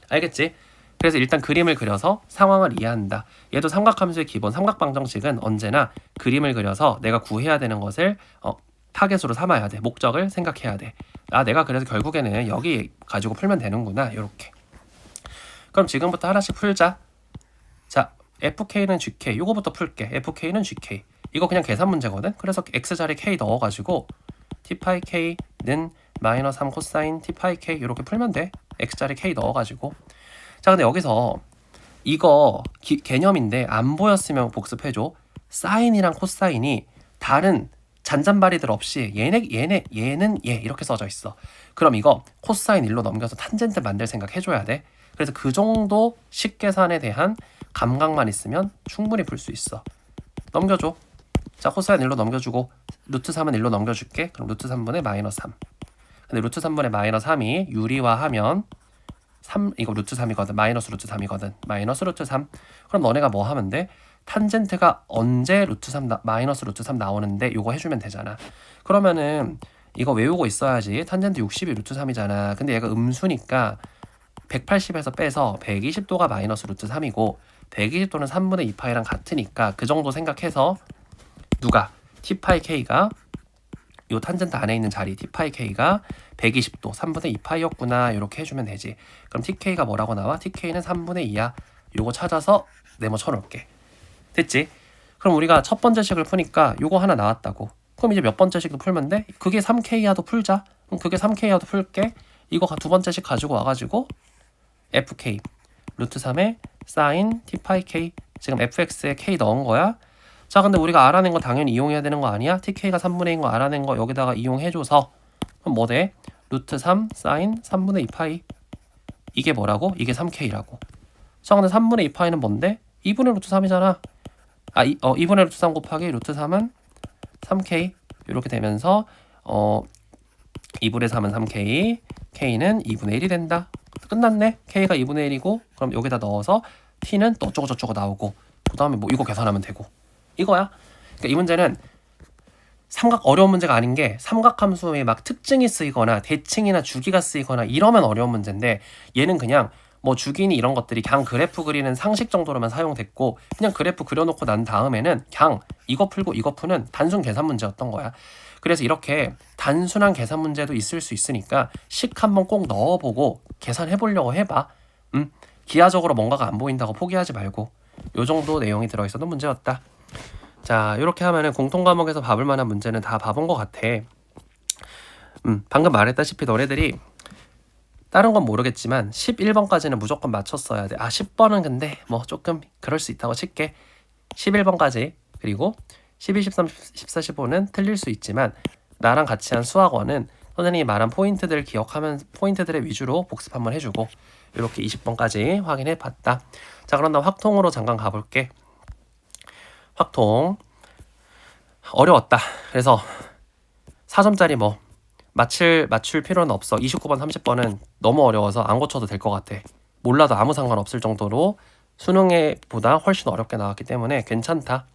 알겠지? 그래서 일단 그림을 그려서 상황을 이해한다. 얘도 삼각함수의 기본 삼각방정식은 언제나 그림을 그려서 내가 구해야 되는 것을 타겟으로 삼아야 돼. 목적을 생각해야 돼. 내가 그래서 결국에는 여기 가지고 풀면 되는구나. 이렇게. 그럼 지금부터 하나씩 풀자. 자, FK는 GK. 이거부터 풀게. FK는 GK. 이거 그냥 계산 문제거든. 그래서 X자리 K 넣어가지고 T파이 K는 마이너스 3 코사인 T파이 K 이렇게 풀면 돼. X자리 K 넣어가지고. 자, 근데 여기서 이거 개념인데 안 보였으면 복습해줘. 사인이랑 코사인이 다른 잔잔바리들 없이 얘는 얘 이렇게 써져 있어. 그럼 이거 코사인 1로 넘겨서 탄젠트 만들 생각 해줘야 돼. 그래서 그 정도 식계산에 대한 감각만 있으면 충분히 풀 수 있어. 넘겨줘. 자, 코사인 1로 넘겨주고 루트 3은 1로 넘겨줄게. 그럼 루트 3분의 마이너스 3. 근데 루트 3분의 마이너스 3이 유리화하면 3, 이거 루트 3이거든. 마이너스 루트 3이거든. 마이너스 루트 3. 그럼 너네가 뭐 하면 돼? 탄젠트가 언제 루트 3 마이너스 루트 3 나오는데 요거 해주면 되잖아. 그러면은 이거 외우고 있어야지. 탄젠트 60이 루트 3이잖아. 근데 얘가 음수니까 180에서 빼서 120도가 마이너스 루트 3이고 120도는 3분의 2파이랑 같으니까 그 정도 생각해서 누가? T파이 K가 요 탄젠트 안에 있는 자리 T파이 K가 120도 3분의 2파이였구나 이렇게 해주면 되지. 그럼 TK가 뭐라고 나와? TK는 3분의 2야. 요거 찾아서 네모 쳐놓을게. 됐지? 그럼 우리가 첫 번째 식을 푸니까 요거 하나 나왔다고. 그럼 이제 몇 번째 식도 풀면 돼? 그게 3K야도 풀자. 그럼 그게 3K야도 풀게. 이거 두 번째 식 가지고 와가지고 FK 루트 3에 사인 T파이 K 지금 FX에 K 넣은 거야. 자, 근데 우리가 알아낸 거 당연히 이용해야 되는 거 아니야? TK가 3분의 2인 거 알아낸 거 여기다가 이용해줘서 그럼 뭐 돼? 루트 3 사인 3분의 2파이 이게 뭐라고? 이게 3K라고. 자, 근데 3분의 2파이는 뭔데? 2분의 루트 3이잖아. 2분의 루트 3 곱하기 루트 3은 3K 이렇게 되면서 2분의 3은 3K K는 2분의 1이 된다. 끝났네. K가 2분의 1이고 그럼 여기다 넣어서 T는 또 어쩌고저쩌고 나오고 그 다음에 뭐 이거 계산하면 되고 이거야. 그러니까 이 문제는 삼각 어려운 문제가 아닌 게 삼각함수에 막 특징이 쓰이거나 대칭이나 주기가 쓰이거나 이러면 어려운 문제인데 얘는 그냥 뭐 주기니 이런 것들이 그냥 그래프 그리는 상식 정도로만 사용됐고 그냥 그래프 그려놓고 난 다음에는 그냥 이거 풀고 이거 푸는 단순 계산 문제였던 거야. 그래서 이렇게 단순한 계산 문제도 있을 수 있으니까 식 한번 꼭 넣어보고 계산해보려고 해봐. 기하적으로 뭔가가 안 보인다고 포기하지 말고 요 정도 내용이 들어있어도 문제였다. 자, 이렇게 하면은 공통 과목에서 봐볼 만한 문제는 다 봐본 것 같아. 방금 말했다시피 너네들이 다른 건 모르겠지만 11번까지는 무조건 맞췄어야 돼. 10번은 근데 뭐 조금 그럴 수 있다고 칠게. 11번까지 그리고 12, 13, 14, 15는 틀릴 수 있지만 나랑 같이 한 수학원은 선생님이 말한 포인트들을 기억하면 포인트들의 위주로 복습 한번 해주고 이렇게 20번까지 확인해 봤다. 자, 그럼 나 확통으로 잠깐 가볼게. 확통 어려웠다. 그래서 4점짜리 뭐 맞출 필요는 없어. 29번 30번은 너무 어려워서 안 고쳐도 될 것 같아. 몰라도 아무 상관없을 정도로 수능에 보다 훨씬 어렵게 나왔기 때문에 괜찮다.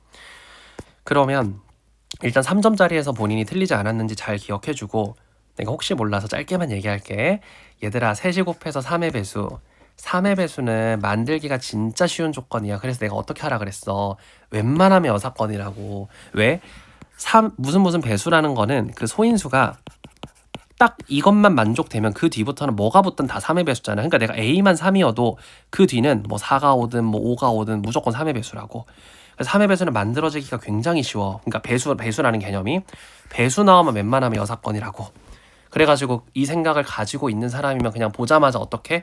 그러면 일단 3점짜리에서 본인이 틀리지 않았는지 잘 기억해주고 내가 혹시 몰라서 짧게만 얘기할게. 얘들아 3시 곱해서 3의 배수 3의 배수는 만들기가 진짜 쉬운 조건이야. 그래서 내가 어떻게 하라 그랬어. 웬만하면 여사건이라고. 왜? 무슨 배수라는 거는 그 소인수가 딱 이것만 만족되면 그 뒤부터는 뭐가 붙든 다 3의 배수잖아. 그러니까 내가 A만 3이어도 그 뒤는 뭐 4가 오든 뭐 5가 오든 무조건 3의 배수라고. 그래서 3의 배수는 만들어지기가 굉장히 쉬워. 그러니까 배수라는 개념이 배수 나오면 웬만하면 여사건이라고. 그래가지고 이 생각을 가지고 있는 사람이면 그냥 보자마자 어떻게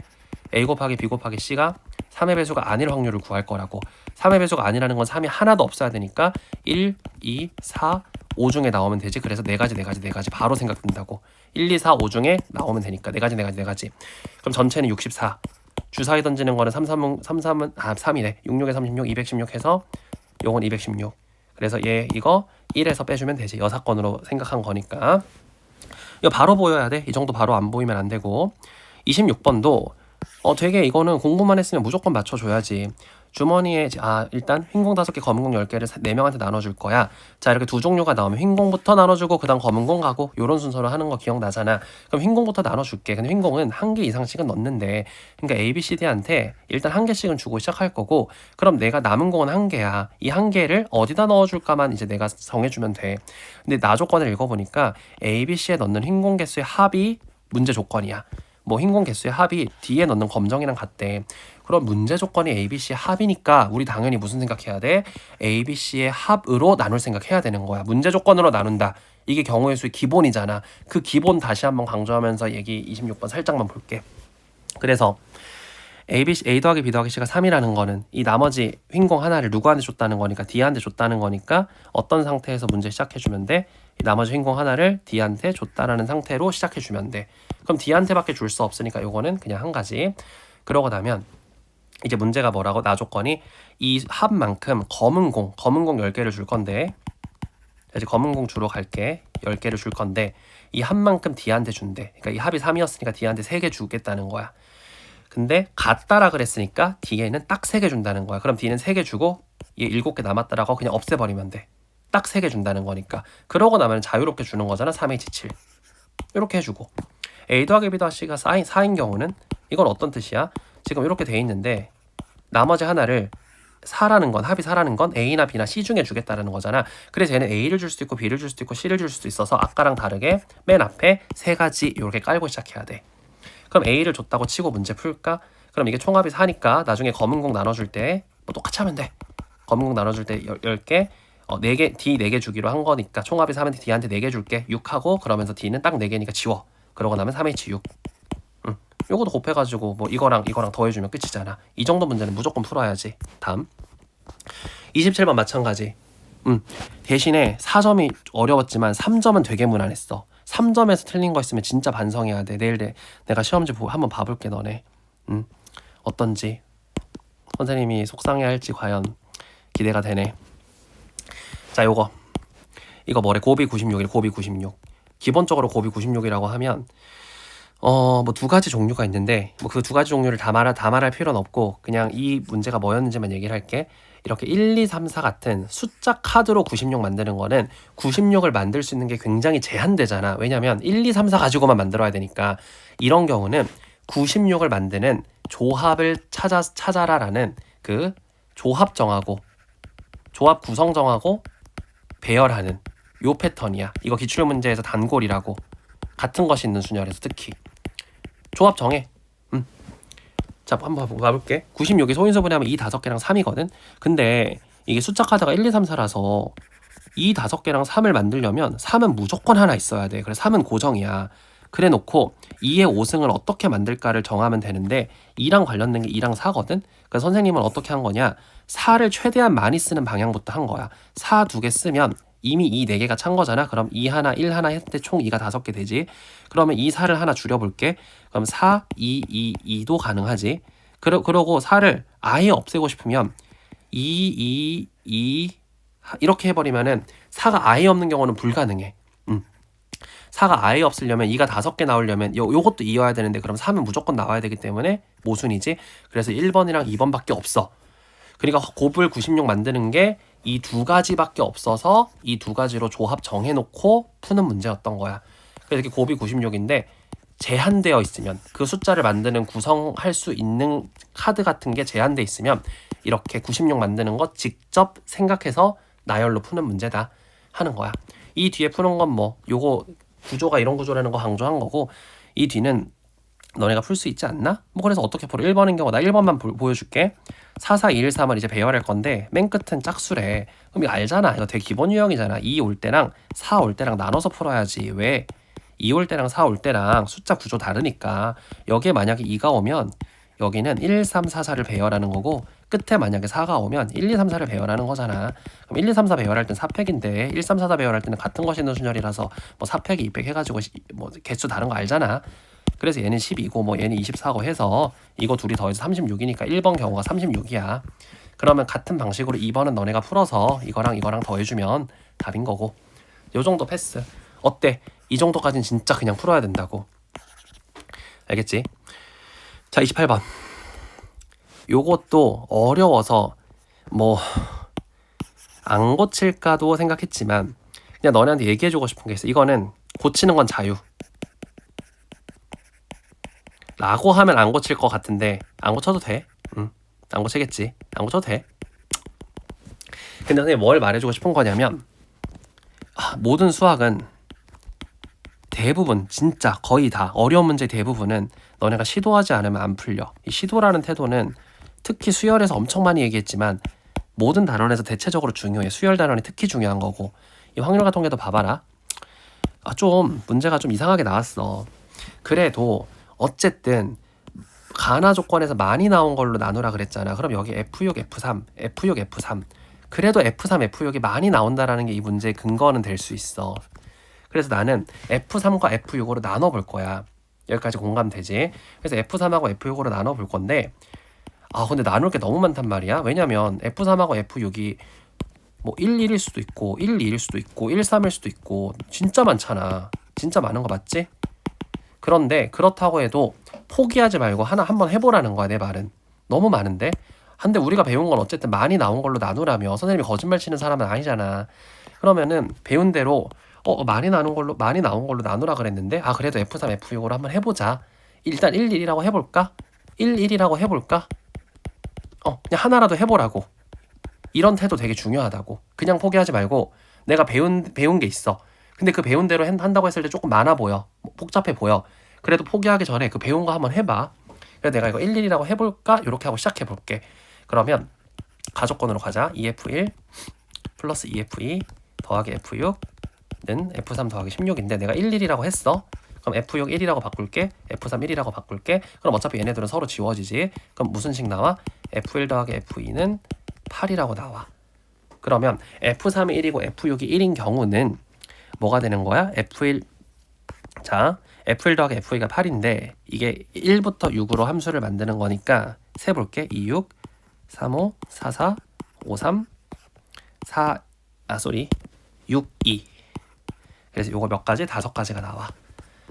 A 곱하기 B 곱하기 C가 3의 배수가 아닐 확률을 구할 거라고. 3의 배수가 아니라는 건 3이 하나도 없어야 되니까 1, 2, 4, 5 중에 나오면 되지. 그래서 4가지 바로 생각된다고. 1, 2, 4, 5 중에 나오면 되니까 4가지. 그럼 전체는 64. 주사위 던지는 거는 3이네. 66에 36, 216 해서 요건 216. 그래서 얘 이거 1에서 빼주면 되지. 여사건으로 생각한 거니까. 이거 바로 보여야 돼. 이 정도 바로 안 보이면 안 되고. 26번도 되게 이거는 공부만 했으면 무조건 맞춰줘야지. 주머니에 일단 흰공 5개 검은공 10개를 4명한테 나눠줄 거야. 자, 이렇게 두 종류가 나오면 흰공부터 나눠주고 그 다음 검은공 가고 요런 순서로 하는 거 기억나잖아. 그럼 흰공부터 나눠줄게. 근데 흰공은 1개 이상씩은 넣는데, 그러니까 A, B, C, D한테 일단 1개씩은 주고 시작할 거고, 그럼 내가 남은 공은 1개야. 이 1개를 어디다 넣어줄까만 이제 내가 정해주면 돼. 근데 나 조건을 읽어보니까 A, B, C에 넣는 흰공 개수의 합이 문제 조건이야. 뭐 흰공 개수의 합이 D에 넣는 검정이랑 같대. 그럼 문제 조건이 ABC의 합이니까 우리 당연히 무슨 생각해야 돼? ABC의 합으로 나눌 생각해야 되는 거야. 문제 조건으로 나눈다. 이게 경우의 수의 기본이잖아. 그 기본 다시 한번 강조하면서 얘기 26번 살짝만 볼게. 그래서 A 더하기 B 더하기 C가 3이라는 거는 이 나머지 흰공 하나를 누구한테 줬다는 거니까 D한테 줬다는 거니까 어떤 상태에서 문제 시작해주면 돼? 이 나머지 흰공 하나를 D한테 줬다라는 상태로 시작해주면 돼. 그럼 D한테밖에 줄 수 없으니까 요거는 그냥 한 가지. 그러고 나면 이제 문제가 뭐라고? 나 조건이 이 합만큼 검은 공 10개를 줄 건데, 이제 검은 공 주로 갈게. 10개를 줄 건데 이 합만큼 D한테 준대. 그러니까 이 합이 3이었으니까 D한테 3개 주겠다는 거야. 근데 같다라 그랬으니까 D에는 딱 3개 준다는 거야. 그럼 D는 3개 주고 얘 7개 남았다라고 그냥 없애버리면 돼. 딱 3개 준다는 거니까. 그러고 나면 자유롭게 주는 거잖아. 3H7 이렇게 해주고, A 더하기 B 더하기 C가 4인 경우는 이건 어떤 뜻이야? 지금 이렇게 돼 있는데 나머지 하나를 4라는 건, 합이 4라는 건 A나 B나 C 중에 주겠다라는 거잖아. 그래서 얘는 A를 줄 수도 있고 B를 줄 수도 있고 C를 줄 수도 있어서 아까랑 다르게 맨 앞에 3가지 이렇게 깔고 시작해야 돼. 그럼 A를 줬다고 치고 문제 풀까? 그럼 이게 총합이 4니까 나중에 검은 공 나눠줄 때 뭐 똑같이 하면 돼. 검은 공 나눠줄 때 10개, 4개, D 4개 주기로 한 거니까 총합이 4면 D한테 4개 줄게. 6하고 그러면서 D는 딱 4개니까 지워. 그러고 나면 3H6. 요것도 곱해가지고 뭐 이거랑 더해주면 끝이잖아. 이 정도 문제는 무조건 풀어야지. 다음 27번 마찬가지. 대신에 4점이 어려웠지만 3점은 되게 무난했어. 3점에서 틀린 거 있으면 진짜 반성해야 돼. 내일 내가 시험지 한번 봐볼게 너네. 어떤지 선생님이 속상해할지 과연 기대가 되네. 자, 이거 뭐래? 곱이 96이래. 곱이 96. 기본적으로 곱이 96이라고 하면 뭐 2가지 종류가 있는데 뭐 그 2가지 종류를 다 말할 필요는 없고 그냥 이 문제가 뭐였는지만 얘기를 할게. 이렇게 1, 2, 3, 4 같은 숫자 카드로 96 만드는 거는 96을 만들 수 있는 게 굉장히 제한되잖아. 왜냐면 1, 2, 3, 4 가지고만 만들어야 되니까. 이런 경우는 96을 만드는 조합을 찾아라라는 그 조합 구성 정하고 배열하는 요 패턴이야. 이거 기출 문제에서 단골이라고. 같은 것이 있는 순열에서 특히 조합 정해. 자, 한번 봐볼게. 96이 소인수분해하면 이 5개랑 3이거든. 근데 이게 숫자 카드가 1, 2, 3, 4라서 이 5개랑 3을 만들려면 3은 무조건 하나 있어야 돼. 그래서 3은 고정이야. 그래 놓고 2의 5승을 어떻게 만들까를 정하면 되는데 2랑 관련된 게 2랑 4거든. 그래서 선생님은 어떻게 한 거냐? 4를 최대한 많이 쓰는 방향부터 한 거야. 4 2개 쓰면 이미 이 4개가 찬 거잖아. 그럼 2 하나 1 하나 했을 때 총 2가 5개 되지. 그러면 이 4를 하나 줄여볼게. 그럼 4, 2, 2도 가능하지. 그러고 4를 아예 없애고 싶으면 2 이렇게 해버리면은 4가 아예 없는 경우는 불가능해. 4가 아예 없으려면 2가 5개 나오려면 요것도 이어야 되는데 그럼 3은 무조건 나와야 되기 때문에 모순이지. 그래서 1번이랑 2번밖에 없어. 그러니까 곱을 96 만드는 게 이 2가지밖에 없어서 이 2가지로 조합 정해놓고 푸는 문제였던 거야. 그래서 이렇게 곱이 96인데 제한되어 있으면 그 숫자를 만드는 구성할 수 있는 카드 같은 게 제한돼 있으면 이렇게 96 만드는 거 직접 생각해서 나열로 푸는 문제다 하는 거야. 이 뒤에 푸는 건 뭐 요거 구조가 이런 구조라는 거 강조한 거고, 이 뒤는 너네가 풀 수 있지 않나? 뭐 그래서 어떻게 풀어? 1번인 경우 나 1번만 보여줄게. 4, 4, 2, 1, 3을 이제 배열할 건데 맨 끝은 짝수래. 그럼 이거 알잖아. 이거 되게 기본 유형이잖아. 2 올 때랑 4 올 때랑 나눠서 풀어야지. 왜? 2 올 때랑 4 올 때랑 숫자 구조 다르니까 여기에 만약에 2가 오면 여기는 1, 3, 4, 4를 배열하는 거고 끝에 만약에 4가 오면 1, 2, 3, 4를 배열하는 거잖아. 그럼 1, 2, 3, 4 배열할 땐 4팩인데 1, 3, 4, 4 배열할 때는 같은 것이 있는 순열이라서 뭐 4팩, 2팩 해가지고 뭐 개수 다른 거 알잖아. 그래서 얘는 12고 뭐 얘는 24고 해서 이거 둘이 더해서 36이니까 1번 경우가 36이야. 그러면 같은 방식으로 2번은 너네가 풀어서 이거랑 이거랑 더해주면 답인 거고. 요 정도 패스. 어때? 이 정도까지는 진짜 그냥 풀어야 된다고. 알겠지? 자, 28번. 요것도 어려워서 뭐 안 고칠까도 생각했지만 그냥 너네한테 얘기해주고 싶은 게 있어. 이거는 고치는 건 자유. 라고 하면 안 고칠 것 같은데 안 고쳐도 돼. 안 고치겠지. 안 고쳐도 돼. 근데 선생님 뭘 말해주고 싶은 거냐면 모든 수학은 대부분 진짜 거의 다 어려운 문제 대부분은 너네가 시도하지 않으면 안 풀려. 이 시도라는 태도는 특히 수열에서 엄청 많이 얘기했지만 모든 단원에서 대체적으로 중요해. 수열 단원이 특히 중요한 거고. 이 확률과 통계도 봐봐라. 좀 문제가 좀 이상하게 나왔어. 그래도 어쨌든 가나 조건에서 많이 나온 걸로 나누라 그랬잖아. 그럼 여기 F6, F3, F6, F3. 그래도 F3, F6이 많이 나온다라는 게 이 문제의 근거는 될 수 있어. 그래서 나는 F3과 F6으로 나눠볼 거야. 여기까지 공감되지? 그래서 F3하고 F6으로 나눠볼 건데 근데 나눌 게 너무 많단 말이야. 왜냐면 F3하고 F6이 뭐 1, 1일 수도 있고 1, 2일 수도 있고 1, 3일 수도 있고 진짜 많잖아. 진짜 많은 거 맞지? 그런데 그렇다고 해도 포기하지 말고 하나 한번 해보라는 거야. 내 말은 너무 많은데. 근데 우리가 배운 건 어쨌든 많이 나온 걸로 나누라며. 선생님이 거짓말 치는 사람은 아니잖아. 그러면은 배운 대로 많이 나온 걸로 나누라 그랬는데 그래도 F3, F6으로 한번 해보자. 일단 1, 1이라고 해볼까? 1, 1이라고 해볼까? 그냥 하나라도 해보라고. 이런 태도 되게 중요하다고. 그냥 포기하지 말고 내가 배운 게 있어. 근데 그 배운 대로 한다고 했을 때 조금 많아 보여. 복잡해 보여. 그래도 포기하기 전에 그 배운 거 한번 해봐. 그래서 내가 이거 1, 1이라고 해볼까? 이렇게 하고 시작해볼게. 그러면 가족권으로 가자. 2F1 플러스 2F2 더하기 F6는 F3 더하기 16인데 내가 1, 1이라고 했어. 그럼 F6 1이라고 바꿀게. F3 1이라고 바꿀게. 그럼 어차피 얘네들은 서로 지워지지. 그럼 무슨 식 나와? F1 더하기 F2는 8이라고 나와. 그러면 F3이 1이고 F6이 1인 경우는 뭐가 되는 거야? F1 더하기 F2가 8인데 이게 1부터 6으로 함수를 만드는 거니까 세볼게. 2, 6, 3, 5, 4, 4, 5, 3, 6, 2. 그래서 요거 몇 가지? 5가지가 나와.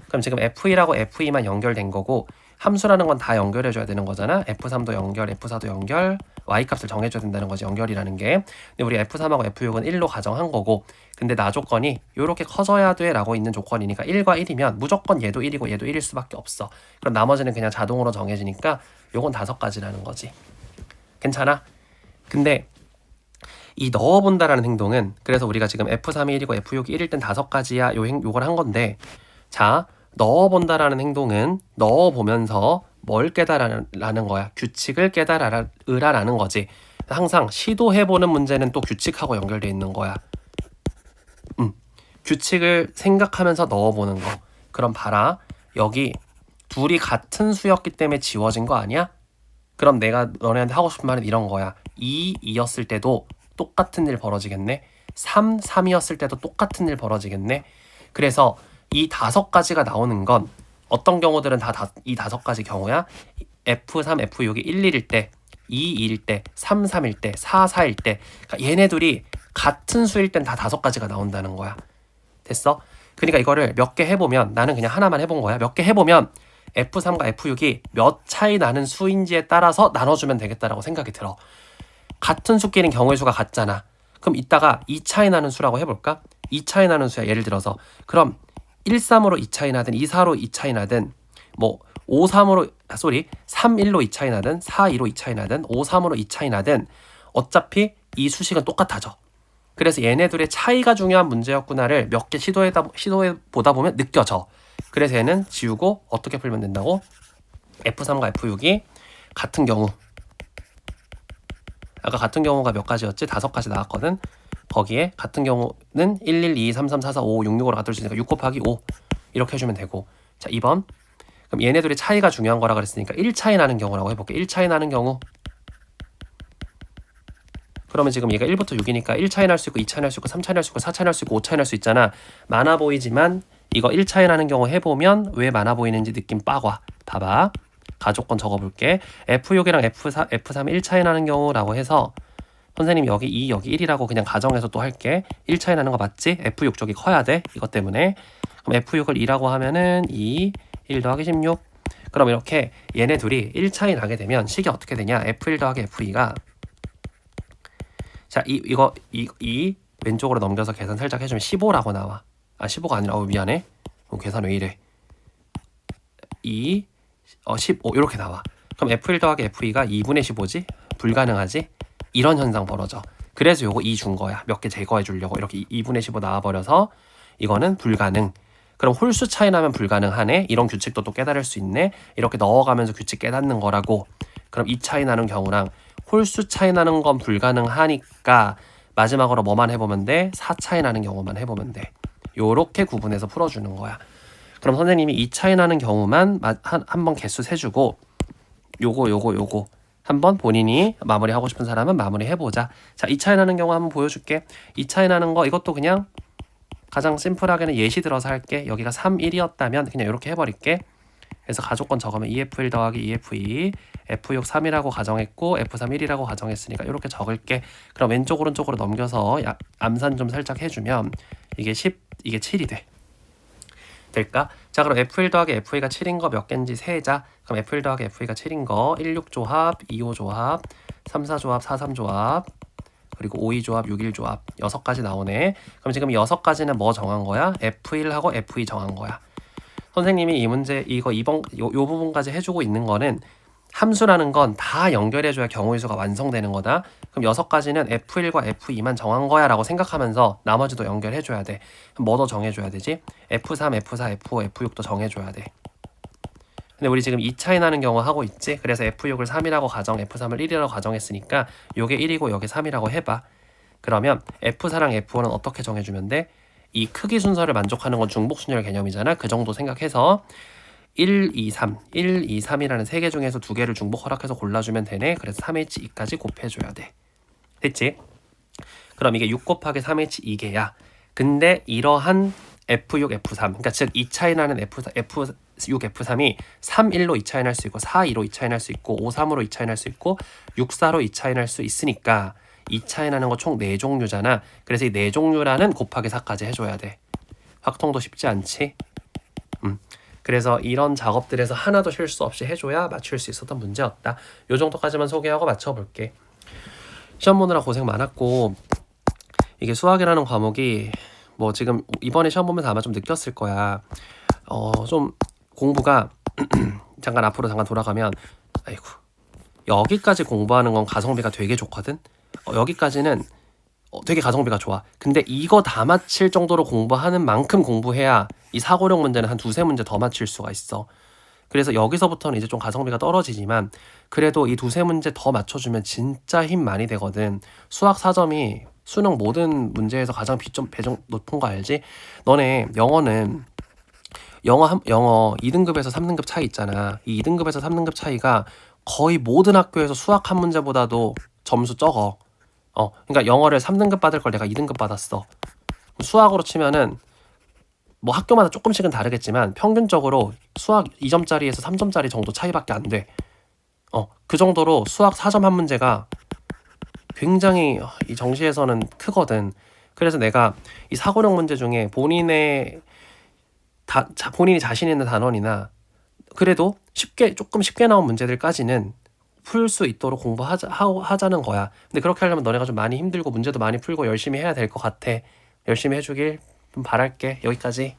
그럼 지금 F1하고 F2만 연결된 거고 함수라는 건 다 연결해줘야 되는 거잖아. F3도 연결, F4도 연결, Y값을 정해줘야 된다는 거지, 연결이라는 게. 근데 우리 F3하고 F6은 1로 가정한 거고 근데 나 조건이 요렇게 커져야 돼 라고 있는 조건이니까 1과 1이면 무조건 얘도 1이고 얘도 1일 수밖에 없어. 그럼 나머지는 그냥 자동으로 정해지니까 요건 5가지라는 거지. 괜찮아? 근데 이 넣어본다라는 행동은 그래서 우리가 지금 F3이 1이고 F6이 1일 땐 5가지야 요걸 한 건데 자 넣어본다라는 행동은 넣어보면서 뭘 깨달으라는 거야. 규칙을 깨달으라는 거지. 항상 시도해보는 문제는 또 규칙하고 연결되어 있는 거야. 규칙을 생각하면서 넣어보는 거. 그럼 봐라. 여기 둘이 같은 수였기 때문에 지워진 거 아니야? 그럼 내가 너네한테 하고 싶은 말은 이런 거야. 2, 2였을 때도 똑같은 일 벌어지겠네. 3, 3이었을 때도 똑같은 일 벌어지겠네. 그래서 이 5가지가 나오는 건 어떤 경우들은 이 5가지 경우야. F3, F6이 1, 1일 때, 2, 2일 때, 3, 3일 때, 4, 4일 때 그러니까 얘네들이 같은 수일 땐 다 5가지가 나온다는 거야. 됐어? 그러니까 이거를 몇 개 해보면 나는 그냥 하나만 해본 거야. 몇 개 해보면 F3과 F6이 몇 차이 나는 수인지에 따라서 나눠주면 되겠다라고 생각이 들어. 같은 수끼리는 경우의 수가 같잖아. 그럼 이따가 2 차이 나는 수라고 해볼까? 2 차이 나는 수야. 예를 들어서 그럼 1, 3으로 2 차이 나든 2, 4로 2 차이 나든 뭐 5, 3으로 3, 1로 2 차이 나든 4, 2로 2 차이 나든 5, 3으로 2 차이 나든 어차피 이 수식은 똑같아져. 그래서 얘네들의 차이가 중요한 문제였구나를 몇 개 시도해 보다 보면 느껴져. 그래서 얘는 지우고 어떻게 풀면 된다고? F3과 F6이 같은 경우, 아까 같은 경우가 몇 가지였지? 5가지 나왔거든. 거기에 같은 경우는 1, 1, 2, 3, 3, 4, 4, 5, 6, 6으로 갖다 줄 수 있으니까 6 곱하기 5 이렇게 해주면 되고. 자, 2번. 그럼 얘네들의 차이가 중요한 거라 그랬으니까 1 차이 나는 경우라고 해볼게. 1 차이 나는 경우. 그러면 지금 얘가 1부터 6이니까 1 차이 날 수 있고 2 차이 날 수 있고 3 차이 날 수 있고 4 차이 날 수 있고 5 차이 날 수 있잖아. 많아 보이지만 이거 1 차이 나는 경우 해보면 왜 많아 보이는지 느낌 빠과. 봐봐. 가족권 적어볼게. F6이랑 F3 1 차이 나는 경우라고 해서 선생님 여기 2 여기 1이라고 그냥 가정해서 또 할게. 1 차이 나는 거 맞지? F6 쪽이 커야 돼. 이것 때문에. 그럼 F6을 2라고 하면은 2, 1 더하기 16. 그럼 이렇게 얘네 둘이 1 차이 나게 되면 식이 어떻게 되냐? F1 더하기 F2가 자, 이 왼쪽으로 넘겨서 계산 살짝 해주면 15라고 나와. 아, 15가 아니라, 미안해. 계산 왜 이래. 15 이렇게 나와. 그럼 F1 더하기 F2가 2분의 15지? 불가능하지? 이런 현상 벌어져. 그래서 요거 2 준 거야. 몇 개 제거해 주려고. 이렇게 2분의 15 나와버려서 이거는 불가능. 그럼 홀수 차이 나면 불가능하네. 이런 규칙도 또 깨달을 수 있네. 이렇게 넣어가면서 규칙 깨닫는 거라고. 그럼 2 차이 나는 경우랑 홀수 차이 나는 건 불가능하니까 마지막으로 뭐만 해보면 돼? 4 차이 나는 경우만 해보면 돼. 요렇게 구분해서 풀어주는 거야. 그럼 선생님이 2 차이 나는 경우만 한번 개수 세주고 요거 한번 본인이 마무리하고 싶은 사람은 마무리 해보자. 자, 2 차이 나는 경우 한번 보여줄게. 2 차이 나는 거 이것도 그냥 가장 심플하게는 예시 들어서 할게. 여기가 3, 1이었다면 그냥 이렇게 해버릴게. 그래서 가족권 적으면 2F1 더하기 2F2 F6 3이라고 가정했고 F3 1이라고 가정했으니까 이렇게 적을게. 그럼 왼쪽 오른쪽으로 넘겨서 암산 좀 살짝 해주면 이게 10, 이게 7이 돼. 될까? 자, 그럼 F1 더하기 F2가 7인 거 몇 개인지 세자. 그럼 F1 더하기 F2가 7인 거 1, 6 조합, 2, 5 조합, 3, 4 조합, 4, 3 조합, 그리고 5, 2 조합, 6, 1 조합 6가지 나오네. 그럼 지금 6가지는 뭐 정한 거야? F1하고 F2 정한 거야. 선생님이 이 문제 이거 2번 요 부분까지 해주고 있는 거는 함수라는 건 다 연결해줘야 경우의 수가 완성되는 거다. 그럼 6가지는 F1과 F2만 정한 거야 라고 생각하면서 나머지도 연결해줘야 돼. 그럼 뭐 더 정해줘야 되지? F3, F4, F5, F6도 정해줘야 돼. 근데 우리 지금 2 차이 나는 경우 하고 있지? 그래서 F6을 3이라고 가정, F3을 1이라고 가정했으니까 요게 1이고 요게 3이라고 해봐. 그러면 F4랑 F5는 어떻게 정해주면 돼? 이 크기 순서를 만족하는 건 중복순열 개념이잖아. 그 정도 생각해서 1, 2, 3, 1, 2, 3이라는 3개 중에서 2개를 중복 허락해서 골라주면 되네. 그래서 3H2까지 곱해줘야 돼. 됐지? 그럼 이게 6 곱하기 3H 2개야. 근데 이러한 F6, F3 그러니까 즉 2 차이 나는 F6, F3이 3, 1로 2 차이 날 수 있고 4, 2로 2 차이 날 수 있고 5, 3으로 2 차이 날 수 있고 6, 4로 2 차이 날 수 있으니까 2 차이 나는 거 총 4종류잖아. 그래서 이 4종류라는 곱하기 4까지 해줘야 돼. 확통도 쉽지 않지? 그래서 이런 작업들에서 하나도 실수 없이 해줘야 맞출 수 있었던 문제였다. 요 정도까지만 소개하고 맞춰볼게. 시험 보느라 고생 많았고 이게 수학이라는 과목이 뭐 지금 이번에 시험 보면서 아마 좀 느꼈을 거야. 좀 공부가 잠깐 앞으로 잠깐 돌아가면 아이고 여기까지 공부하는 건 가성비가 되게 좋거든. 여기까지는 되게 가성비가 좋아. 근데 이거 다 맞힐 정도로 공부하는 만큼 공부해야 이 사고력 문제는 한 2-3문제 더 맞힐 수가 있어. 그래서 여기서부터는 이제 좀 가성비가 떨어지지만 그래도 이 2-3문제 더 맞춰주면 진짜 힘 많이 되거든. 수학 4점이 수능 모든 문제에서 가장 배정 높은 거 알지? 너네 영어는 영어 2등급에서 3등급 차이 있잖아. 이 2등급에서 3등급 차이가 거의 모든 학교에서 수학 한 문제보다도 점수 적어. 그러니까 영어를 3등급 받을 걸 내가 2등급 받았어. 수학으로 치면은 뭐 학교마다 조금씩은 다르겠지만 평균적으로 수학 2점짜리에서 3점짜리 정도 차이밖에 안 돼. 그 정도로 수학 4점 한 문제가 굉장히 이 정시에서는 크거든. 그래서 내가 이 사고력 문제 중에 본인이 자신 있는 단원이나 그래도 조금 쉽게 나온 문제들까지는 풀 수 있도록 하자는 거야. 근데 그렇게 하려면 너네가 좀 많이 힘들고 문제도 많이 풀고 열심히 해야 될 것 같아. 열심히 해주길 좀 바랄게. 여기까지.